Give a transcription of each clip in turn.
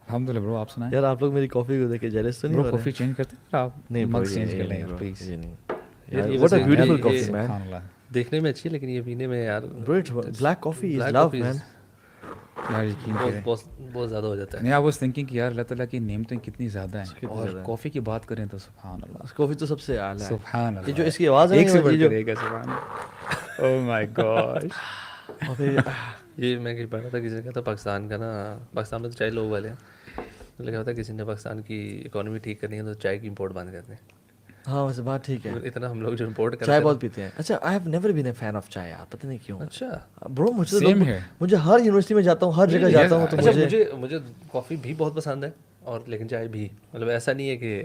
الحمدللہ برو. آپ سنائیں. یار آپ لوگ میری کافی کو دیکھ کے جیلس تو نہیں برو ہو رہے؟ کافی چینج کرتے ہیں آپ؟ نہیں bro, مگس چینج یہ کر لیں نہیں یار bro, پلیز. یہ نہیں. یار یہ What a ویسے beautiful یہ coffee man. سبحان اللہ. دیکھنے میں اچھی ہے لیکن یہ پینے میں یار Bro, black coffee is love man. یار یقین کریں. بہت زیادہ ہو جاتا ہے. نہیں, I was thinking کہ یار اللہ تعالیٰ کی نعمتیں کتنی زیادہ ہیں, کتنی اور زیادہ ہیں. کافی کی بات کریں تو سبحان اللہ. کافی تو سب سے اعلیٰ ہے. سبحان اللہ. یہ جو اس کی آواز ہے ایک سے نا بڑھ یہ کر جو ایک ہے. سبحان اللہ. Oh my gosh. یہ میں کہیں پڑھ رہا تھا کسی نے کہا تھا پاکستان کا نا, پاکستان میں تو چائے لوگ والے ہیں, لکھا ہوتا ہے کسی نے پاکستان کی اکانومی ٹھیک کرنی ہے تو چائے کی امپورٹ بند کر دیں. ہاں ویسے بات ٹھیک ہے. اتنا ہم لوگ جو امپورٹ کرتے چائے ہیں. بہت پیتے ہیں. اچھا I have never been a fan of چائے یار, پتہ نہیں کیوں. اچھا برو مجھے Same here. مجھے ہر یونیورسٹی میں جاتا ہوں, ہر جگہ جاتا ہوں تو اچھا مجھے کافی بھی بہت پسند ہے, اور لیکن چائے بھی, مطلب ایسا نہیں ہے کہ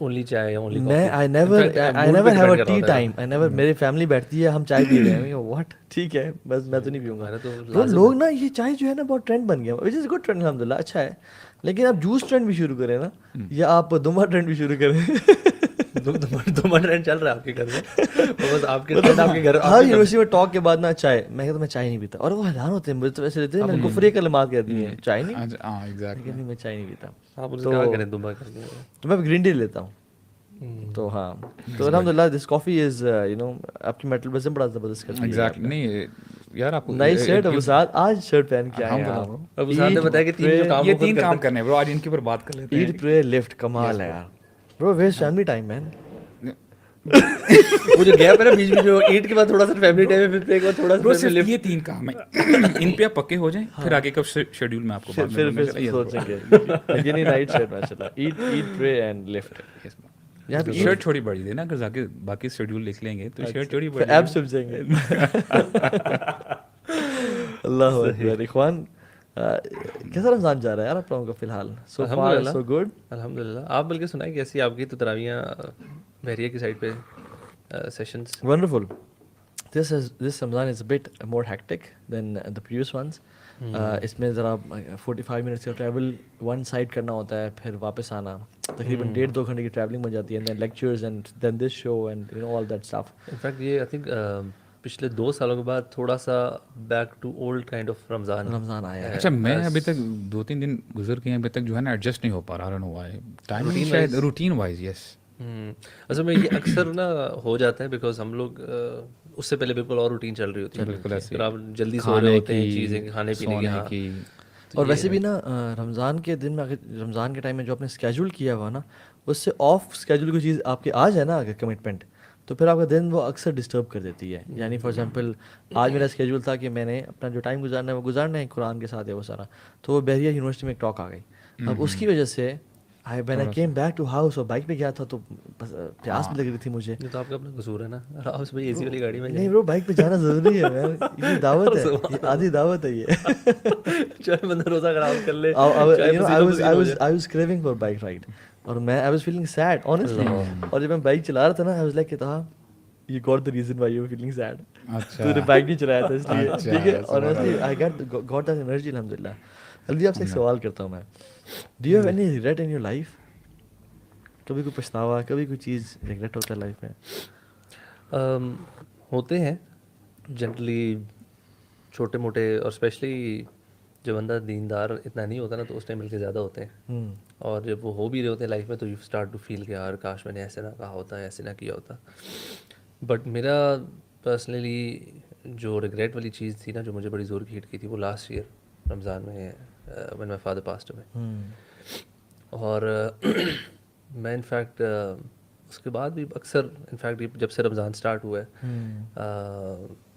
اونلی چائے اونلی میں coffee. I never have a tea time. I never, میری فیملی بیٹھتی ہے ہم چائے پی رہے ہیں, واٹ ٹھیک ہے بس میں تو نہیں پیوں گا. تو لوگ نا یہ چائے جو ہے نا بہت ٹرینڈ بن گیا, وچ از گڈ ٹرینڈ الحمد للہ, اچھا ہے. لیکن آپ جوس ٹرینڈ بھی شروع کریں نا, یا آپ دما ٹرینڈ بھی شروع کریں. دو ٹرینڈ چل رہا ہے آپ کے گھر میں, بس آپ کے گھر ہر یونیورسٹی میں ٹاک کے بعد نا چائے, میں کہتا ہوں میں چائے نہیں پیتا, اور وہ حیران ہوتے ہیں مجھے تو ایسے لیتے ہیں میں کفری کلمات کہتی ہیں چائے نہیں. ہاں ایگزیکٹلی. نہیں میں چائے نہیں پیتا. آپ اسے کیا کریں دبا کر کے. تو میں گرین ٹی لیتا ہوں. تو ہاں تو الحمد للہ دس کافی از یو نو آپ کی میٹل بزم بڑا زبردست کرتی ہے. ایگزیکٹلی. نہیں یار آپ کو نائس شرٹ ابو سعد, آج شرٹ پہن کے آئے ہیں آپ. ابو سعد نے بتایا کہ تین جو کام یہ 3 کام کرنے ہیں برو, آج ان کے اوپر بات کر لیتے ہیں. ایٹ پرے لفٹ کمال ہے یار. برو ویسٹ فیملی ٹائم مین. وہ جو گیپ ہے نا بیچ میں, جو ایٹ کے بعد تھوڑا سا فیملی ٹائم ہے, پھر ایک بار تھوڑا برو سا صرف یہ 3 کام ہیں, ان پہ آپ پکے ہو جائیں, پھر آگے کا شیڈیول میں آپ کو بعد میں پھر سوچیں گے. لیکن یہ نائٹ شرٹ ماشاء اللہ, eat pray and lift. Shirt چھوڑی بڑی دے نا, اگر باقی شیڈیول لکھ لیں گے تو شرٹ چھوڑی بڑی ایب سب جائیں گے. اللہ اکبر. اخوان کیسا رمضان جا رہا ہے یار آپ لوگوں کا فی الحال؟ سو فار سو گڈ الحمد للہ. آپ بلکہ سنائیں کیسی آپ کی تو تراویحاں بحریہ کی سائڈ پہ sessions? Wonderful. This Ramadan is a bit more hectic than the previous ones. اس میں ذرا 45 منٹس کا ٹریول ون سائڈ کرنا ہوتا ہے, پھر واپس آنا, تقریباً 1.5-2 گھنٹے کی ٹریولنگ بن جاتی ہے, and then lectures and then this show and you know all that stuff. In fact یہ آئی تھنک پچھلے 2 سالوں کے بعد تھوڑا سا back to old kind of Ramzan آیا ہے. اچھا میں ابھی تک 2-3 دن گزر گئے ہیں ابھی تک جو ہے نا ایڈجسٹ نہیں ہو پا رہا ہوا ہے ٹائم شاید روٹین وائز. یس اصل میں یہ اکثر نا ہو جاتا ہے بیکاز ہم لوگ اس سے پہلے بالکل اور روٹین چل رہی ہوتی ہے, بالکل ایسے پھر آپ جلدی سو رہے ہوتے ہیں, چیزیں کھانے پینے کی. اور ویسے بھی نا رمضان کے دن میں اگر رمضان کے ٹائم میں جو آپ نے اسکیجول کیا ہوا نا, اس سے آف اسکیجول کوئی چیز آپ کے آ جائے نا اگر کمٹمنٹ, تو پھر آپ کا دن وہ اکثر ڈسٹرب کر دیتی ہے. یعنی فار ایگزامپل آج میرا اسکیجول تھا کہ میں نے اپنا جو ٹائم گزارنا ہے وہ گزارنا ہے قرآن کے ساتھ ہے وہ سارا, تو وہ بحریہ یونیورسٹی میں ایک ٹاک آ گئی. اب اس کی وجہ سے when I came back to house اور بائک پہ گیا تھا تو پیاس بھی لگ رہی تھی مجھے. یہ تو آپ کا اپنا قصور ہے نا, آپ اس میں اے سی والی گاڑی میں نہیں برو بائک پہ جانا ضروری ہے مین, یہ دعوت ہے, یہ آدھی دعوت ہے یہ. چاہے بندہ روزہ خراب کر لے. I was craving for bike ride اور میں I was feeling sad honestly. اور جب میں بائک چلا رہا تھا نا I was like کہ تھا you got the reason why you were feeling sad. تو نے بائک نہیں چلایا تھا اس لیے, ٹھیک ہے. honestly I got that energy الحمدللہ. جلدی آپ سے ایک سوال کرتا ہوں میں, do you have any regret in your life? کبھی کوئی پچھتاوا, کبھی کوئی چیز ریگریٹ ہوتا ہے لائف میں؟ ہوتے ہیں جنرلی چھوٹے موٹے, اور اسپیشلی جب بندہ دیندار اتنا نہیں ہوتا نا تو اس ٹائم بلکہ زیادہ ہوتے ہیں. اور جب وہ ہو بھی رہے ہوتے ہیں لائف میں تو یو اسٹارٹ ٹو فیل کہ یار کاش میں نے ایسے نہ کہا ہوتا, ایسے نہ کیا ہوتا. بٹ میرا پرسنلی جو ریگریٹ والی چیز تھی نا جو مجھے بڑی زور کی ہٹ کی تھی, وہ لاسٹ ایئر رمضان میں when my father passed away. اور میں انفیکٹ اس کے بعد بھی اکثر انفیکٹ جب سے رمضان اسٹارٹ ہوا ہے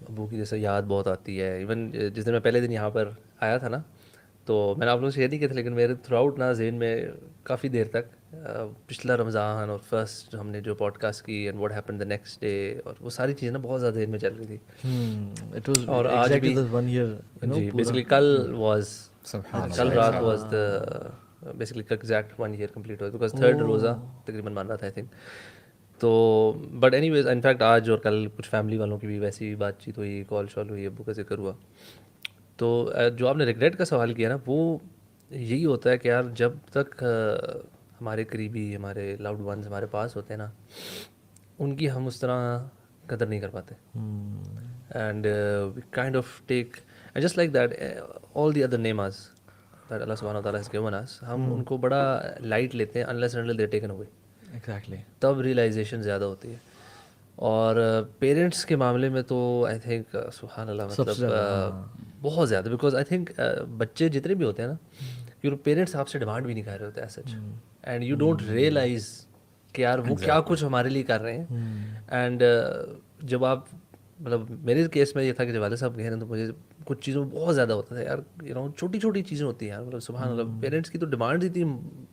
ابو کی جیسے یاد بہت آتی ہے. ایون جس دن میں پہلے دن یہاں پر آیا تھا نا تو میں نے آپ لوگوں سے شیئر نہیں کیا تھا, لیکن میرے تھرو آؤٹ نا ذہن میں کافی دیر تک پچھلا رمضان اور فرسٹ ہم نے جو پوڈ کاسٹ کی and what happen the next day, اور وہ ساری چیزیں نا بہت زیادہ ذہن میں چل رہی تھی. اور آج بھی جی بیسکلی کل رات was the basically exact 1 year complete ہوا بیکاز 3rd روزہ تقریباً مان رہا تھا آئی تھنک. تو بٹ اینی ویز انفیکٹ آج اور کل کچھ فیملی والوں کی بھی ویسی بات چیت ہوئی, کال شال ہوئی, ابو کا ذکر ہوا. تو جو آپ نے ریگریٹ کا سوال کیا نا وہ یہی ہوتا ہے کہ یار جب تک ہمارے قریبی, ہمارے لاؤڈ ونز ہمارے پاس ہوتے ہیں نا, ان کی ہم اس طرح قدر نہیں کر پاتے. And we kind of take just like that all the other نیماز, that Allah subhanahu wa ta'ala has given us, ہم ان کو بڑا لائٹ لیتے ہیں unless and until they're taken away. Exactly. تب ریئلائزیشن زیادہ ہوتی ہے. اور پیرنٹس کے معاملے میں تو آئی تھنک سبحان اللہ مطلب بہت زیادہ, بیکاز آئی تھنک بچے جتنے بھی ہوتے ہیں نا, یور پیرنٹس آپ سے ڈیمانڈ بھی نہیں کر رہے ہوتے as such, and you don't realise کہ یار وہ کیا کچھ ہمارے لیے کر رہے ہیں. اینڈ جب آپ مطلب میرے کیس میں یہ تھا کہ جب والد صاحب گئے نا تو مجھے کچھ چیزوں میں بہت زیادہ ہوتا تھا یار, یو نو چھوٹی چھوٹی چیزیں ہوتی ہیں یار, مطلب سبحان اللہ پیرنٹس کی تو ڈیمانڈ اتنی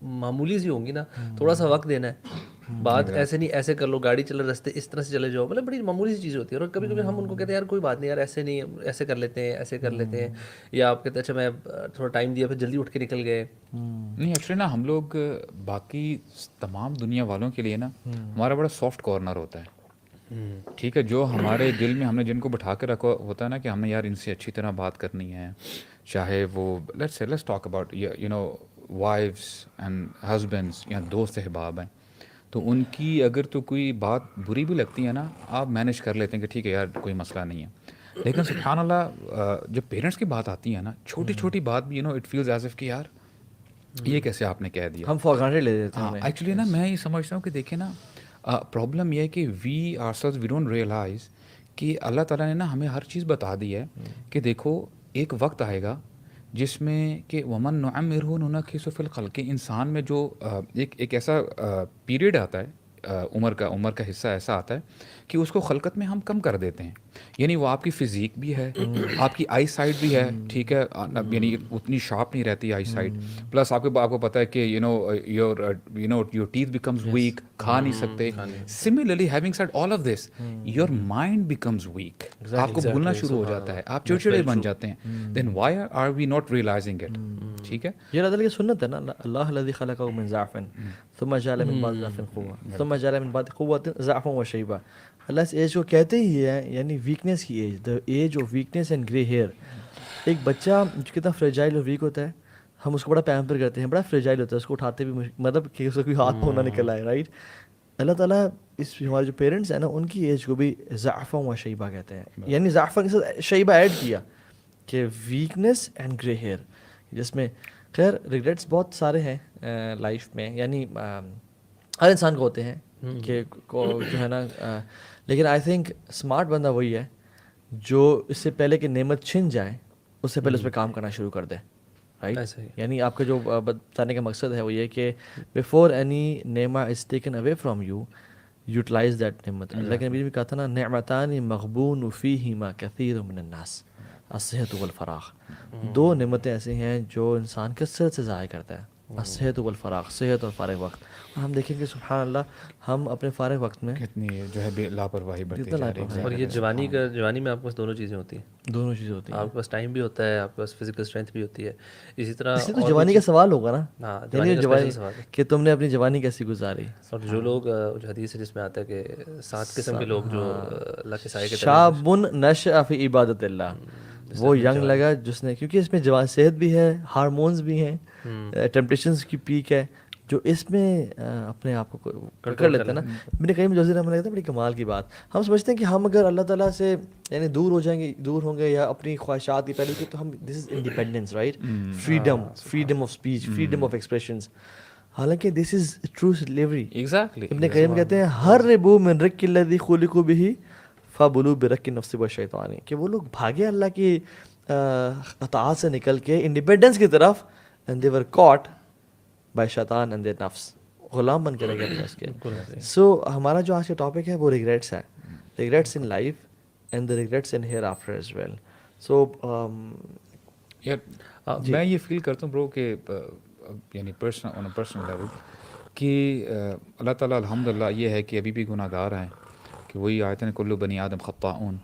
معمولی سی ہوں گی نا, تھوڑا سا وقت دینا ہے, بات ایسے نہیں ایسے کر لو, گاڑی چل رہے رستے اس طرح سے چلے جاؤ, مطلب بڑی معمولی سی چیزیں ہوتی ہیں. اور کبھی کبھی ہم ان کو کہتے ہیں یار کوئی بات نہیں یار, ایسے نہیں ایسے کر لیتے ہیں, ایسے کر لیتے ہیں, یا آپ کہتے ہیں اچھا میں تھوڑا ٹائم دیا پھر جلدی اٹھ کے نکل گئے. نہیں ایکچولی نا ہم لوگ باقی تمام دنیا والوں کے لیے نا ہمارا بڑا سافٹ کارنر ہوتا ہے, ٹھیک ہے, جو ہمارے دل میں ہم نے جن کو بٹھا کے رکھا ہوتا ہے نا کہ ہم نے یار ان سے اچھی طرح بات کرنی ہے, چاہے وہ let's talk about you know wives and husbands یا دوست احباب ہیں, تو ان کی اگر تو کوئی بات بری بھی لگتی ہے نا آپ مینیج کر لیتے ہیں کہ ٹھیک ہے یار کوئی مسئلہ نہیں ہے. لیکن سبحان اللہ جب پیرنٹس کی بات آتی ہے نا, چھوٹی چھوٹی بات بھی you know it feels as if کہ یار یہ کیسے آپ نے کہہ دیا, ہم فار گرانٹیڈ لے لیتے ہیں. ایکچولی نا میں یہ سمجھتا ہوں کہ دیکھیں نا پرابلم یہ ہے کہ we are sales we don't realise کہ اللہ تعالیٰ نے نا ہمیں ہر چیز بتا دی ہے کہ دیکھو ایک وقت آئے گا جس میں کہ ومن نعمرہ ننکسہ فی الخلق, کہ انسان میں جو ایک ایسا پیریڈ آتا ہے, عمر کا حصہ ایسا آتا ہے کہ اس کو خلقت میں ہم کم کر دیتے ہیں. یعنی وہ آپ کی فزیک بھی ہے, آپ کی آئی سائٹ بھی ہے, ٹھیک ہے, یعنی اتنی شارپ نہیں رہتی آئی سائٹ, پلس آپ کو پتہ ہے کہ you know your teeth becomes weak, کھا نہیں سکتے. Similarly having said all of this your mind becomes weak, آپ کو بھولنا شروع ہو جاتا ہے, آپ چڑچڑے بن جاتے ہیں. Then why are we not realising it, ٹھیک ہے. یہ اللہ کی سنت ہے نا, اللہ الذی خلقہ من ضعف ثم جعل من بعد ضعف قوة ثم جعل من بعد قوة ضعفا وشیبا. اللہ اس ایج کو کہتے ہی ہے یعنی ویکنیس کی age, the age of weakness and grey hair. ایک بچہ جو کتنا فریجائل اور ویک ہوتا ہے, ہم اس کو بڑا پیمپر کرتے ہیں, بڑا فریجائل ہوتا ہے, اس کو اٹھاتے بھی مطلب کہ اس کا کوئی ہاتھ پاؤں نہ نکل آئے, رائٹ. اللہ تعالیٰ اس ہمارے جو پیرنٹس ہیں نا ان کی ایج کو بھی ضعفا و شیبا کہتے ہیں, یعنی ضعفا کے ساتھ شیبا ایڈ کیا کہ ویکنیس اینڈ گرے ہیئر, جس میں خیر ریگریٹس بہت سارے ہیں لائف میں, یعنی ہر انسان کو ہوتے ہیں کہ جو ہے نا, لیکن آئی تھنک اسمارٹ بندہ وہی ہے جو اس سے پہلے کہ نعمت چھن جائے اس سے پہلے اس پہ کام کرنا شروع کر دے, رائٹ. یعنی آپ کا جو بتانے کا مقصد ہے وہ یہ کہ بیفور اینی نعمہ is taken away from you utilise that نعمت. اللہ کے نبی نے کہا تھا نا, نعمتان مغبون فیہما کثیر من الناس الصحت والفراغ. دو نعمتیں ایسی ہیں جو انسان کثرت سے ضائع کرتا ہے, الصحت والفراغ, صحت اور فارغ وقت. اور ہم دیکھیں کہ سبحان اللہ ہم اپنے فارغ وقت میں کتنی جو ہے بے لاپرواہی برتی جا رہی ہے. اور یہ جوانی میں آپ کے پاس دونوں چیزیں ہوتی ہیں, دونوں چیزیں ہوتی ہیں. آپ کے پاس ٹائم بھی ہوتا ہے, آپ کے پاس فزیکل اسٹرینتھ بھی ہوتی ہے. اسی طرح اس لیے تو جوانی کا سوال ہوگا نا, ہاں یعنی جوانی سوال ہے کہ تم نے اپنی جوانی کیسی گزاری. اور جو لوگ جو حدیث ہے جس میں آتا ہے کہ 7 قسم کے لوگ جو اللہ کے سائے کے شاب نشأ فی عبادت اللہ, وہ ینگ لگا جس نے, کیونکہ اس میں جوان صحت بھی ہے, ہارمونز بھی ہیں, ٹیمپٹیشنز کی پیک ہے, جو اس میں اپنے آپ کو کر لیتا ہے نا. ابن قیم جوزی رحمہ اللہ کہتے ہیں بڑی کمال کی بات, ہم سمجھتے ہیں کہ ہم اگر اللہ تعالیٰ سے یعنی دور ہوں گے یا اپنی خواہشات کی پہلے کی, تو ہم this is independence, right, freedom of speech, freedom of expressions. حالانکہ this is true slavery. Exactly. Ibn Qayyim کہتے ہیں ہر ربو من رک الذی خلقوا بہ فبلوا برک النفس والشیطان, کہ وہ لوگ بھاگے اللہ کی اطاعت سے نکل کے انڈیپینڈنس کی طرف, and they were caught by شیطان اینڈ دیئر نفس, غلام بن کے رہ گئے اس کے. سو ہمارا جو آج کا ٹاپک ہے وہ ریگریٹس ہے, regrets in life and the regrets in hereafter as well. So میں یہ فیل کرتا ہوں برو کہ یعنی پرسنل لیول کہ اللہ تعالیٰ الحمدللہ یہ ہے کہ ابھی بھی گناہ گار ہیں, کہ وہی آیت ہے کل بنی آدم خطاؤن,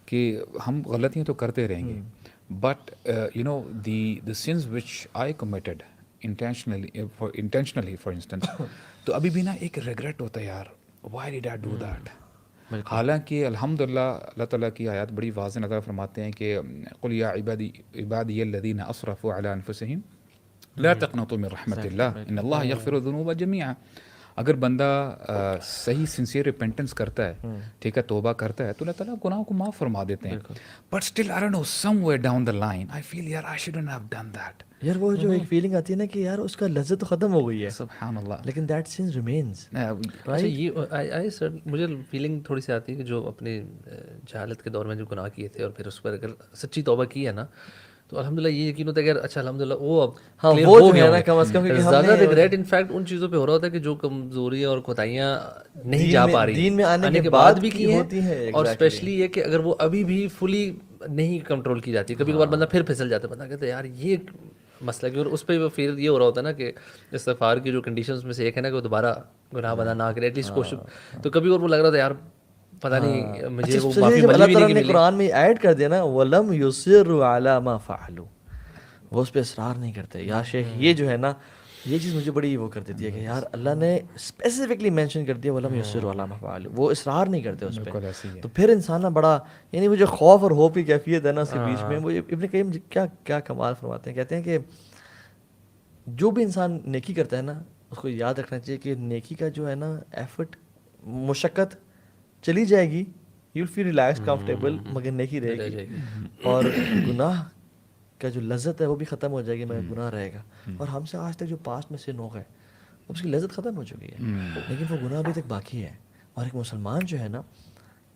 کہ ہم غلطیاں تو کرتے رہیں گے, but you know the sins which I committed intentionally for instance, تو ابھی بھی نا ایک ریگریٹ ہوتا ہے یار, why did I do that. حالانکہ الحمدللہ اللہ تعالیٰ کی آیات بڑی واضح نظر فرماتے ہیں کہ قل یا عبادی الذین اسرفوا علی انفسہم لا تقنطوا من رحمت اللہ ان اللہ یغفر الذنوب جميعا. اگر بندہ صحیح سنسیئر ریپینٹنس کرتا ہے, ٹھیک ہے, توبہ کرتا ہے, تو اللہ تعالیٰ گناہوں کو معاف فرما دیتے ہیں. But still I don't know somewhere down the line I feel یار I shouldn't have done that. یار وہ جو ایک فیلنگ آتی ہے نا کہ یار اس کا لذت تو ختم ہو گئی ہے, سبحان اللہ. لیکن دیٹ سین ریمینز. اچھا یہ سر مجھے فیلنگ تھوڑی سی آتی ہے کہ جو اپنے جہالت کے دور میں جو گناہ کیے تھے اور پھر اس پر اگر سچی توبہ کی ہے نا, تو الحمدللہ یہ یقین ہوتا ہے کہ اچھا الحمدللہ وہ اب ہاں clear وہ ہو جو گیا ہے نا ہوگا. کم از کم کہ زیادہ ریگریٹ انفیکٹ ان چیزوں پہ ہو رہا ہوتا ہے کہ جو کمزوریاں اور کوتاہیاں نہیں جا پا رہی دین میں آنے کے بعد بھی کی ہوتی ہیں, اور اسپیشلی یہ کہ اگر وہ ابھی بھی فلی نہیں کنٹرول کی جاتی, کبھی کبھار بندہ پھر پھسل جاتا ہے, بندہ کہتا ہے یار یہ مسئلہ کی, اور اس پہ پھر یہ ہو رہا ہوتا ہے نا کہ استغفار کی جو کنڈیشنز میں سے ایک ہے نا کہ وہ دوبارہ گناہ بنا نہ کرے, ایٹ لیسٹ کوشش. تو کبھی اور وہ لگ رہا تھا یار پتہ نہیں مجھے وہ معافی اللہ ملی بھی تعالیٰ نہیں نے ملی. قرآن میں ایڈ کر دیا نا وَلَمْ يُصِرُّ عَلَى مَا فَعَلُوا, وہ اس پہ اصرار نہیں کرتے. یا شیخ یہ جو ہے نا یہ چیز مجھے بڑی وہ کر دیتی ہے کہ یار اللہ نے اسپیسیفکلی مینشن کر دیا وَلَمْ يُصِرُّ عَلَى مَا فَعَلُوا, وہ اصرار نہیں کرتے اس پہ. تو پھر انسان نا بڑا یعنی وہ جو خوف اور ہوپ کی کیفیت ہے نا اس کے بیچ میں, وہ ابن قیم کیا کمال فرماتے ہیں. کہتے ہیں کہ جو بھی انسان نیکی کرتا ہے نا اس کو یاد رکھنا چاہیے کہ نیکی کا جو ہے نا ایفرٹ مشقت چلی جائے گی, you will feel relax comfortable, مگر نیکی رہے گی. اور گناہ کا جو لذت ہے وہ بھی ختم ہو جائے گی مگر گناہ رہے گا. اور ہم سے آج تک جو پاسٹ میں سن ہو گئے اس کی لذت ختم ہو چکی ہے, لیکن وہ گناہ ابھی تک باقی ہے. اور ایک مسلمان جو ہے نا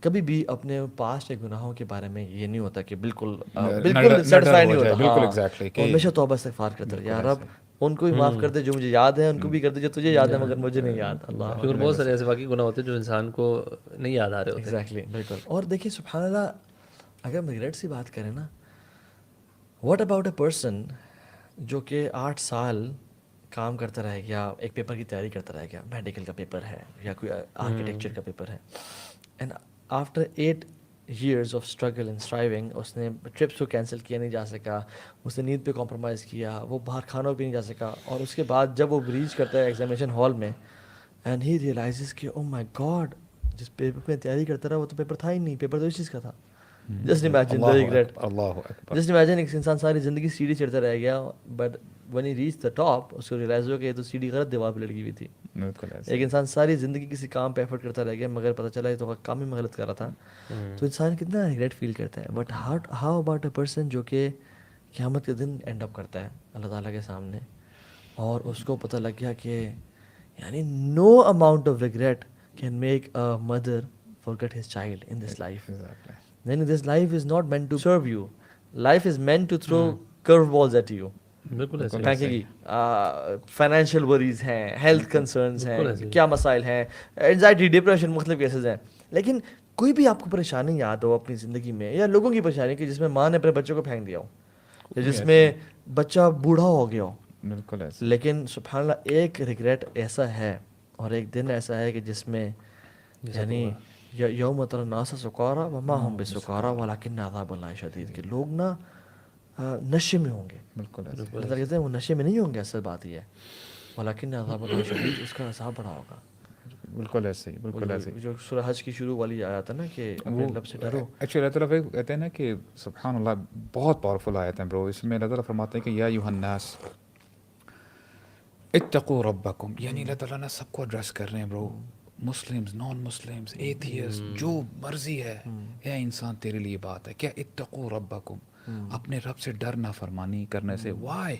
کبھی بھی اپنے پاسٹ کے گناہوں کے بارے میں یہ نہیں ہوتا کہ بالکل سیٹسفائی نہیں ہوتا, ہمیشہ توبہ استغفار کرتا ہے, یا رب ان کو بھی معاف کر دے جو مجھے یاد ہے, ان کو بھی کر دے جو تجھے یاد ہے مگر مجھے نہیں یاد. اللہ کیونکہ بہت سارے ایسے واقعی گناہ ہوتے ہیں جو انسان کو نہیں یاد آ رہے ہوتے. ایگزیکٹلی, بالکل. اور دیکھیے سبحان اللہ, اگر ہم ریگریٹ سے بات کریں نا, واٹ اباؤٹ اے پرسن جو کہ 8 سال کام کرتا رہ گیا, ایک پیپر کی تیاری کرتا رہ گیا, میڈیکل کا پیپر ہے یا کوئی آرکیٹیکچر کا پیپر ہے, and after 8 years of struggle and striving اس نے ٹرپس کو کینسل کیا نہیں جا سکا, اس نے نیند پہ کمپرومائز کیا, وہ باہر کھانا بھی نہیں جا سکا, اور اس کے بعد جب وہ ریچ کرتا ہے ایگزامینیشن ہال میں اینڈ ہی ریئلائزز کہ او مائی گاڈ جس پیپر میں تیاری کرتا رہا وہ تو پیپر تھا ہی نہیں, پیپر تو اس چیز کا تھا. Just imagine the regret, just imagine ایک انسان ساری زندگی سیڑھی چڑھتا رہ گیا, but when he reached the top اس کو ریئلائز ہوا کہ یہ تو سیڑھی غلط دیوار پہ لڑکی ہوئی تھی. ایک انسان ساری زندگی کسی کام پہ ایفرٹ کرتا رہ گیا مگر پتہ چلا یہ تو کام ہی میں غلط کر رہا تھا, تو انسان کتنا ریگریٹ فیل کرتا ہے. But how about a person جو کہ قیامت کے دن اینڈ اپ کرتا ہے اللہ تعالیٰ کے سامنے, اور اس کو پتہ لگ گیا کہ یعنی no amount of regret can make a mother forget his child in this life. Then this life is not meant to serve you. Life is meant to throw curveballs at you. بالکل ایسے پھینکے گی. Financial worries ہیں, health concerns ہیں, کیا مسائل ہیں, anxiety, depression, مختلف cases ہیں. لیکن کوئی بھی آپ کو پریشانی یاد ہو اپنی زندگی میں, یا لوگوں کی پریشانی کہ جس میں ماں نے اپنے بچوں کو پھینک دیا ہو, یا جس میں بچہ بوڑھا ہو گیا ہو, بالکل ایسے. لیکن سبحان اللہ ایک ریگریٹ ایسا ہے اور ایک دن ایسا ہے کہ جس میں یعنی یوم تری الناس سکارا وما هم بسکارا ولکن عذاب اللہ شدید, کہ لوگ نا نشے میں ہوں گے. بالکل ایسے. اللہ کہتے ہیں وہ نشے میں نہیں ہوں گے, اصل بات یہ ہے ولکن عذاب اللہ شدید, اس کا عذاب بڑا ہوگا. بالکل ایسے ہی, بالکل ایسے ہی. جو سورہ حج کی شروع والی آیت ہے نا کہ اپنے رب سے ڈرو. ایکچولی اللہ تعالیٰ کہتے ہیں نا کہ سبحان اللہ بہت پاورفل آیت ہیں برو. اس میں اللہ تعالیٰ فرماتے ہیں کہ یا ایھا الناس اتقوا ربکم, یعنی اللہ تعالیٰ نے سب کو ایڈریس کر رہے ہیں برو, مسلمز, نان مسلمز, ایتھیسٹ, جو مرضی ہے, اے انسان تیرے لیے بات ہے کیا, اتقوا ربکم, اپنے رب سے ڈر نافرمانی کرنے سے. وائی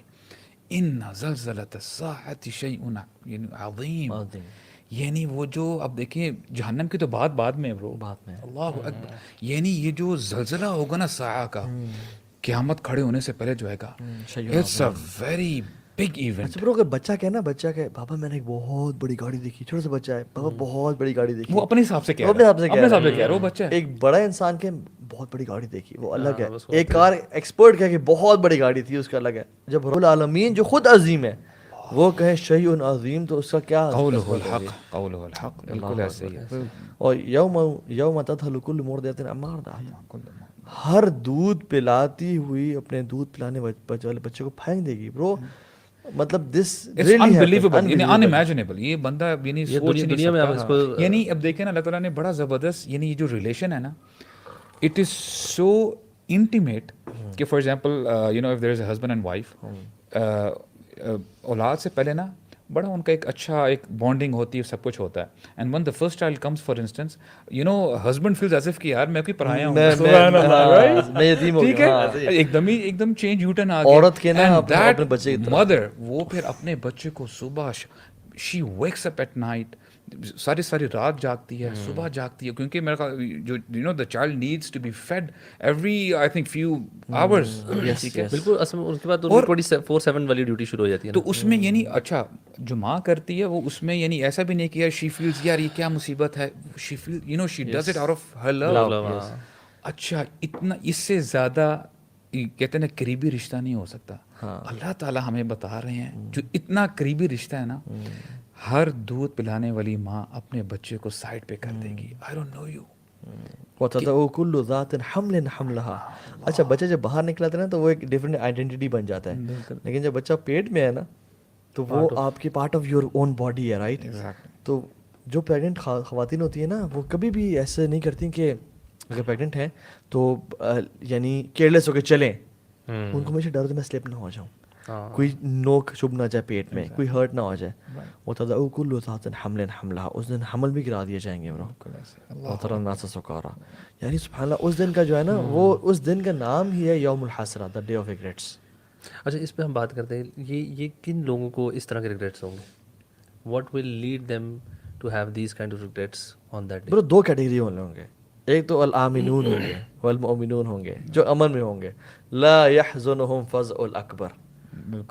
ان زلزلۃ الساعۃ شیء یعنی عظیم, یعنی وہ جو اب دیکھیں جہنم کی تو بعد میں برو, بات میں اللہ اکبر, یعنی یہ جو زلزلہ ہوگا نا ساعہ کا قیامت کھڑے ہونے سے پہلے جو ہے گا, it's a very big event. اچھا برو, اگر بچہ کہے نا, بچہ کہے بابا میں نے ایک بہت بڑی گاڑی دیکھی, چھوٹا سا بچہ ہے, بابا بہت بڑی گاڑی دیکھی, وہ اپنے حساب سے کہہ اپنے حساب سے کہہ رہا ہے وہ بچہ. ایک بڑا انسان کے بہت بڑی گاڑی دیکھی وہ الگ ہے, ایک کار ایکسپرٹ کہے کہ بہت بڑی گاڑی تھی اس کا الگ ہے. جب رب العالمین جو خود عظیم ہے وہ کہے شیء عظیم, تو اس کا کیا قولہ الحق, قولہ الحق, بالکل ایسے ہی ہے. اور یوم تذہل کل مرضعۃ عما ارضعت, ہر دودھ پلاتی ہوئی اپنے دودھ پلانے والے بچے کو پھینک دے گی. برو مطلب دس انبلیویبل, یعنی انامیجنیبل, یہ بندہ یعنی سوچ نہیں دنیا میں آپ اس کو سکتا. یعنی اب دیکھیں نا اللہ تعالیٰ نے بڑا زبردست, یعنی یہ جو ریلیشن ہے نا, اٹ از سو انٹیمیٹ کہ for example you know if there is a husband and wife, اولاد سے پہلے نا بڑا ان کا ایک اچھا ایک بانڈنگ ہوتی ہے, سب کچھ ہوتا ہے. And when the first child comes for instance, you know husband feels as if کہ یار میں کوئی پرایا ہوں, میں یتیم ہو ٹھیک گیا. ہے, ایک دم چینج یو ٹرن آ گیا. عورت کے نا اپنے بچے کی طرح مدر وہ پھر اپنے بچے کو صبح شی ویکس اپ ایٹ نائٹ, ساری رات جاگتی ہے, صبح جاگتی ہے, کیونکہ میرا جو you know the child needs to be fed every I think few hours. ٹھیک ہے, بالکل. اصل میں اس کے بعد 24/7 والی ڈیوٹی شروع ہو جاتی ہے. تو اس میں یعنی اچھا جو ماں کرتی ہے وہ اس میں یعنی ایسا بھی نہیں کہ یار شی فیلز یار یہ کیا مصیبت ہے, she feel you know she does it out of her love. اچھا اتنا اس سے زیادہ کہتے ہیں نا قریبی رشتہ نہیں ہو سکتا. اللہ تعالیٰ ہمیں بتا رہے ہیں جو اتنا قریبی رشتہ ہے نا, ہر دودھ پلانے والی ماں اپنے بچے کو سائڈ پہ کر دے گی. I don't know you. وَتَضَعُ كُلُّ ذَاتٍ حَمْلٍ حَمْلَهَا. اچھا بچہ جب باہر نکلا تھا نا تو وہ ایک ڈفرینٹ آئیڈینٹی بن جاتا ہے, لیکن جب بچہ پیٹ میں ہے نا تو وہ آپ کی part of your own body ہے, رائٹ. تو جو پیگنٹ خواتین ہوتی ہیں نا وہ کبھی بھی ایسے نہیں کرتی کہ اگر پیگنٹ ہیں تو یعنی کیئرلیس ہو کے چلیں. ان کو ہمیشہ ڈر ہوتا ہے میں سلپ نہ ہو جاؤں, کوئی نوک چبھ نہ جائے پیٹ میں, کوئی ہرٹ نہ ہو جائے. وَتَضَعُ كُلُّ ذَاتٍ حَمْلٍ حَمْلَهَا. اس دن حمل بھی گرا دیے جائیں گے برو. وَتَرَى النَّاسَ سُكَارَى. یعنی سبحان اللہ اس دن کا جو ہے نا وہ اس دن کا نام ہی ہے یوم الحسرہ, دا ڈے آف ریگریٹس. اچھا اس پہ ہم بات کرتے ہیں, یہ کن لوگوں کو اس طرح کے ریگریٹس ہوں گے؟ What will lead them to have these kind of regrets on that day? Bro دو کیٹیگری ہوں گے. ایک تو الآمنون ہوں گے والمؤمنون ہوں گے, جو امن میں ہوں گے. لا يحزنهم فزع الاکبر.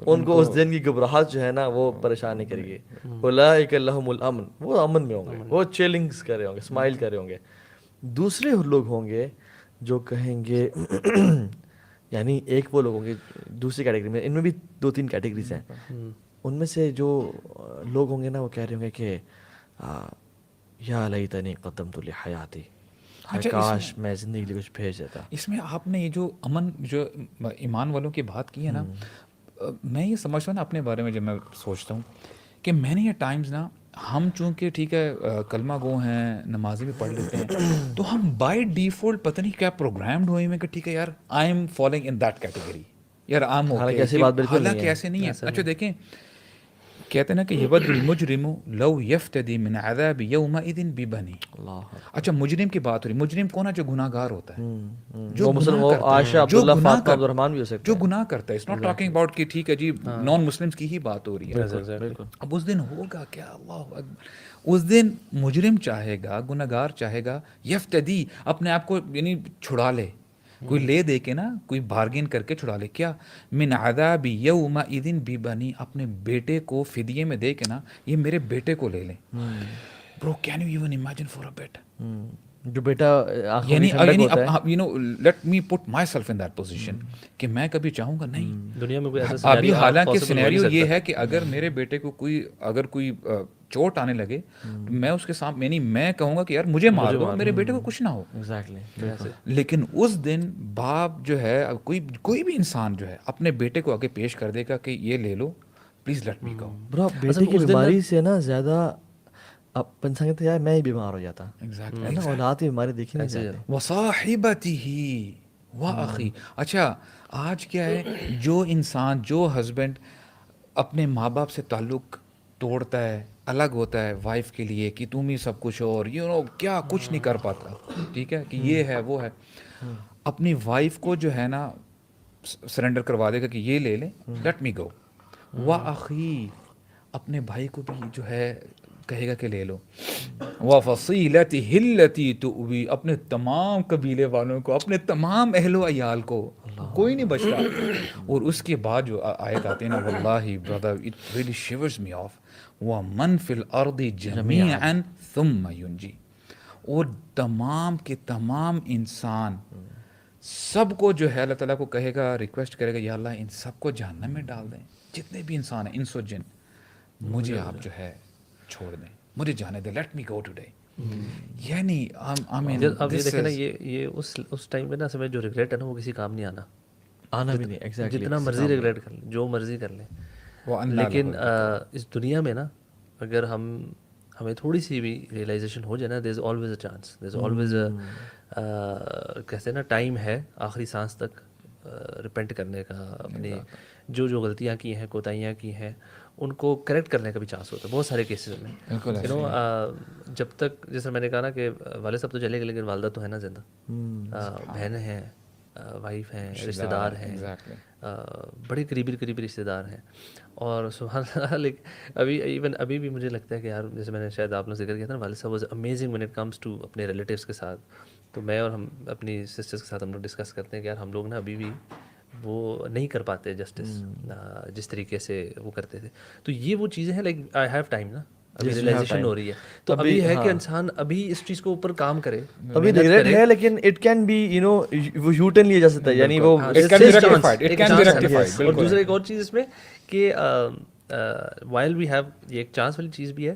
ان کو اس دن کی گھبراہٹ جو ہے نا وہ پریشان نہیں کرے گی. اولئک لهم الامن. وہ امن میں ہوں گے, وہ چیلنگز کر رہے ہوں گے, اسمائل کر رہے ہوں گے. دوسرے لوگ ہوں گے جو کہیں گے یعنی ایک وہ لوگ ہوں گے دوسری کیٹیگری میں, ان میں بھی 2-3 کیٹیگریز ہیں. ان میں سے جو لوگ ہوں گے نا وہ کہہ رہے ہوں گے کہ یا لیتنی قدمت لحیاتی, کاش میں زندگی کے لیے کچھ بھیج دیتا. اس میں آپ نے یہ جو امن جو ایمان والوں کی بات کی ہے نا, میں یہ سمجھتا ہوں نا اپنے بارے میں جب میں سوچتا ہوں کہ میں نے یہ ٹائمز نا ہم چونکہ ٹھیک ہے کلمہ گو ہیں, نمازیں بھی پڑھ لیتے ہیں, تو ہم بائی ڈیفالٹ پتہ نہیں کیا پروگرامڈ ہوئے ہیں کہ ٹھیک ہے یار I am following in that category, یار عام ہو حالانکہ ایسی بات بالکل نہیں ہے. حالانکہ ایسے نہیں ہے. اچھا دیکھیں کہتے ہیں نا کہ یود المجرم لو یفتدی من عذاب یومئذ ببنی. اچھا مجرم کی بات ہو رہی, مجرم کون ہے؟ جو گناہ گار ہوتا ہے, جو عائشہ عبداللہ فاطمہ عبد الرحمن بھی ہو سکتے جو گناہ کرتا ہے. اٹس ناٹ ٹاکنگ اباؤٹ کہ ٹھیک ہے جی نان مسلمس کی ہی بات ہو رہی ہے. اب اس دن ہوگا کیا, اللہ اکبر, اس دن مجرم چاہے گا, گناہ گار چاہے گا, یفتدی اپنے آپ کو یعنی چھڑا لے, کوئی لے دے کے نا, کوئی بارگین کر کے چھڑا لے. کیا؟ من عذاب یومئذ ببنی, اپنے بیٹے کو فدیے میں دے کے نا یہ میرے بیٹے کو لے لیں. Bro can you even imagine for a bit, جو بیٹا یعنی you know let me put myself in that position کہ میں کبھی چاہوں گا نہیں دنیا میں کوئی ایسا ابھی. حالانکہ سینیریو یہ ہے کہ اگر میرے بیٹے کو اگر کوئی چوٹ آنے لگے میں اس کے سامنے یعنی میں کہوں گا کہ یار مجھے مار دو, میرے بیٹے کو کچھ نہ ہو. لیکن اس دن باپ جو ہے کوئی بھی انسان جو ہے اپنے بیٹے کو آگے پیش کر دے گا کہ یہ لے لو پلیز لیٹ می گو. برو بیٹے کی بیماری سے نا زیادہ اب انسان کہتے ہیں یار میں ہی بیمار ہو جاتا ہے نا, اولاد کی بیماری دیکھی نہیں جاتی. وصاحبتہ واخی. اچھا آج کیا ہے, جو انسان جو ہسبینڈ اپنے ماں باپ سے تعلق توڑتا ہے, الگ ہوتا ہے وائف کے لیے کہ تم ہی سب کچھ اور یو نو کیا کچھ نہیں کر پاتا, ٹھیک ہے کہ یہ ہے وہ ہے, اپنی وائف کو جو ہے نا سرنڈر کروا دے گا کہ یہ لے لیں لیٹ می گو. واخی اپنے بھائی کو بھی جو ہے کہے گا کہ لے لو. وفصیلتہ التی تؤوی, اپنے تمام قبیلے والوں کو, اپنے تمام اہل و عیال کو, کوئی نہیں بچتا. اور اس کے بعد جو آیت آتے ہیں نا واللہ برادر اٹ ریلی شیورز می آف, ومن فی الارض جمیعا ثم ینجی, اور تمام کے تمام انسان سب کو جو ہے اللہ تعالیٰ کو کہے گا, ریکویسٹ کرے گا یا اللہ ان سب کو جہنم میں ڈال دیں, جتنے بھی انسان ہیں انس و جن, مجھے آپ جو ہے چھوڑ دیں, مجھے جانے دیں, لیٹ می گو ٹوڈے. یعنی اب یہ دیکھیں نا یہ اس ٹائم پہ نا سمجھ جو ریگریٹ ہے نا وہ کسی کام نہیں آنا بھی نہیں. ایگزیکٹلی جتنا مرضی ریگریٹ کر لیں, جو مرضی کر لیں, لیکن اس دنیا میں نا اگر ہمیں تھوڑی سی بھی ریئلائزیشن ہو جائے نا, there is always a chance, there is always کہتے ہیں نا ٹائم ہے آخری سانس تک ریپینٹ کرنے کا، اپنی جو غلطیاں کی ہیں، کوتاہیاں کی ہیں، ان کو کریکٹ کرنے کا بھی چانس ہوتا ہے بہت سارے کیسز میں. یو نو جب تک جیسے میں نے کہا نا کہ والد صاحب تو چلے گئے لیکن والدہ تو ہے نا زندہ، بہن ہیں، وائف ہیں، رشتہ دار ہیں، بڑے قریبی رشتہ دار ہیں. اور سبحان اللہ لیکن ابھی بھی مجھے لگتا ہے کہ یار جیسے میں نے شاید آپ نے ذکر کیا تھا نا، والد صاحب was amazing when it comes to اپنے ریلیٹیوس کے ساتھ. تو میں اور ہم اپنی سسٹرس کے ساتھ ہم لوگ ڈسکس کرتے ہیں کہ یار ہم لوگ نا ابھی بھی وہ نہیں کر پاتے جسٹس جس طریقے سے وہ کرتے تھے. تو یہ وہ چیزیں ہیں لائک آئی ہیو ٹائم نا، ابھی ریئلائزیشن ہو رہی ہے. تو ابھی ہے کہ انسان ابھی اس چیز کو اوپر کام کرے. ابھی ریگریٹ ہے لیکن it can be you know وہ یو ٹرن لیا جا سکتا ہے، یعنی وہ اور دوسرا ایک اور چیز اس میں کہ وائل وی ہیو، یہ ایک چانس والی چیز بھی ہے.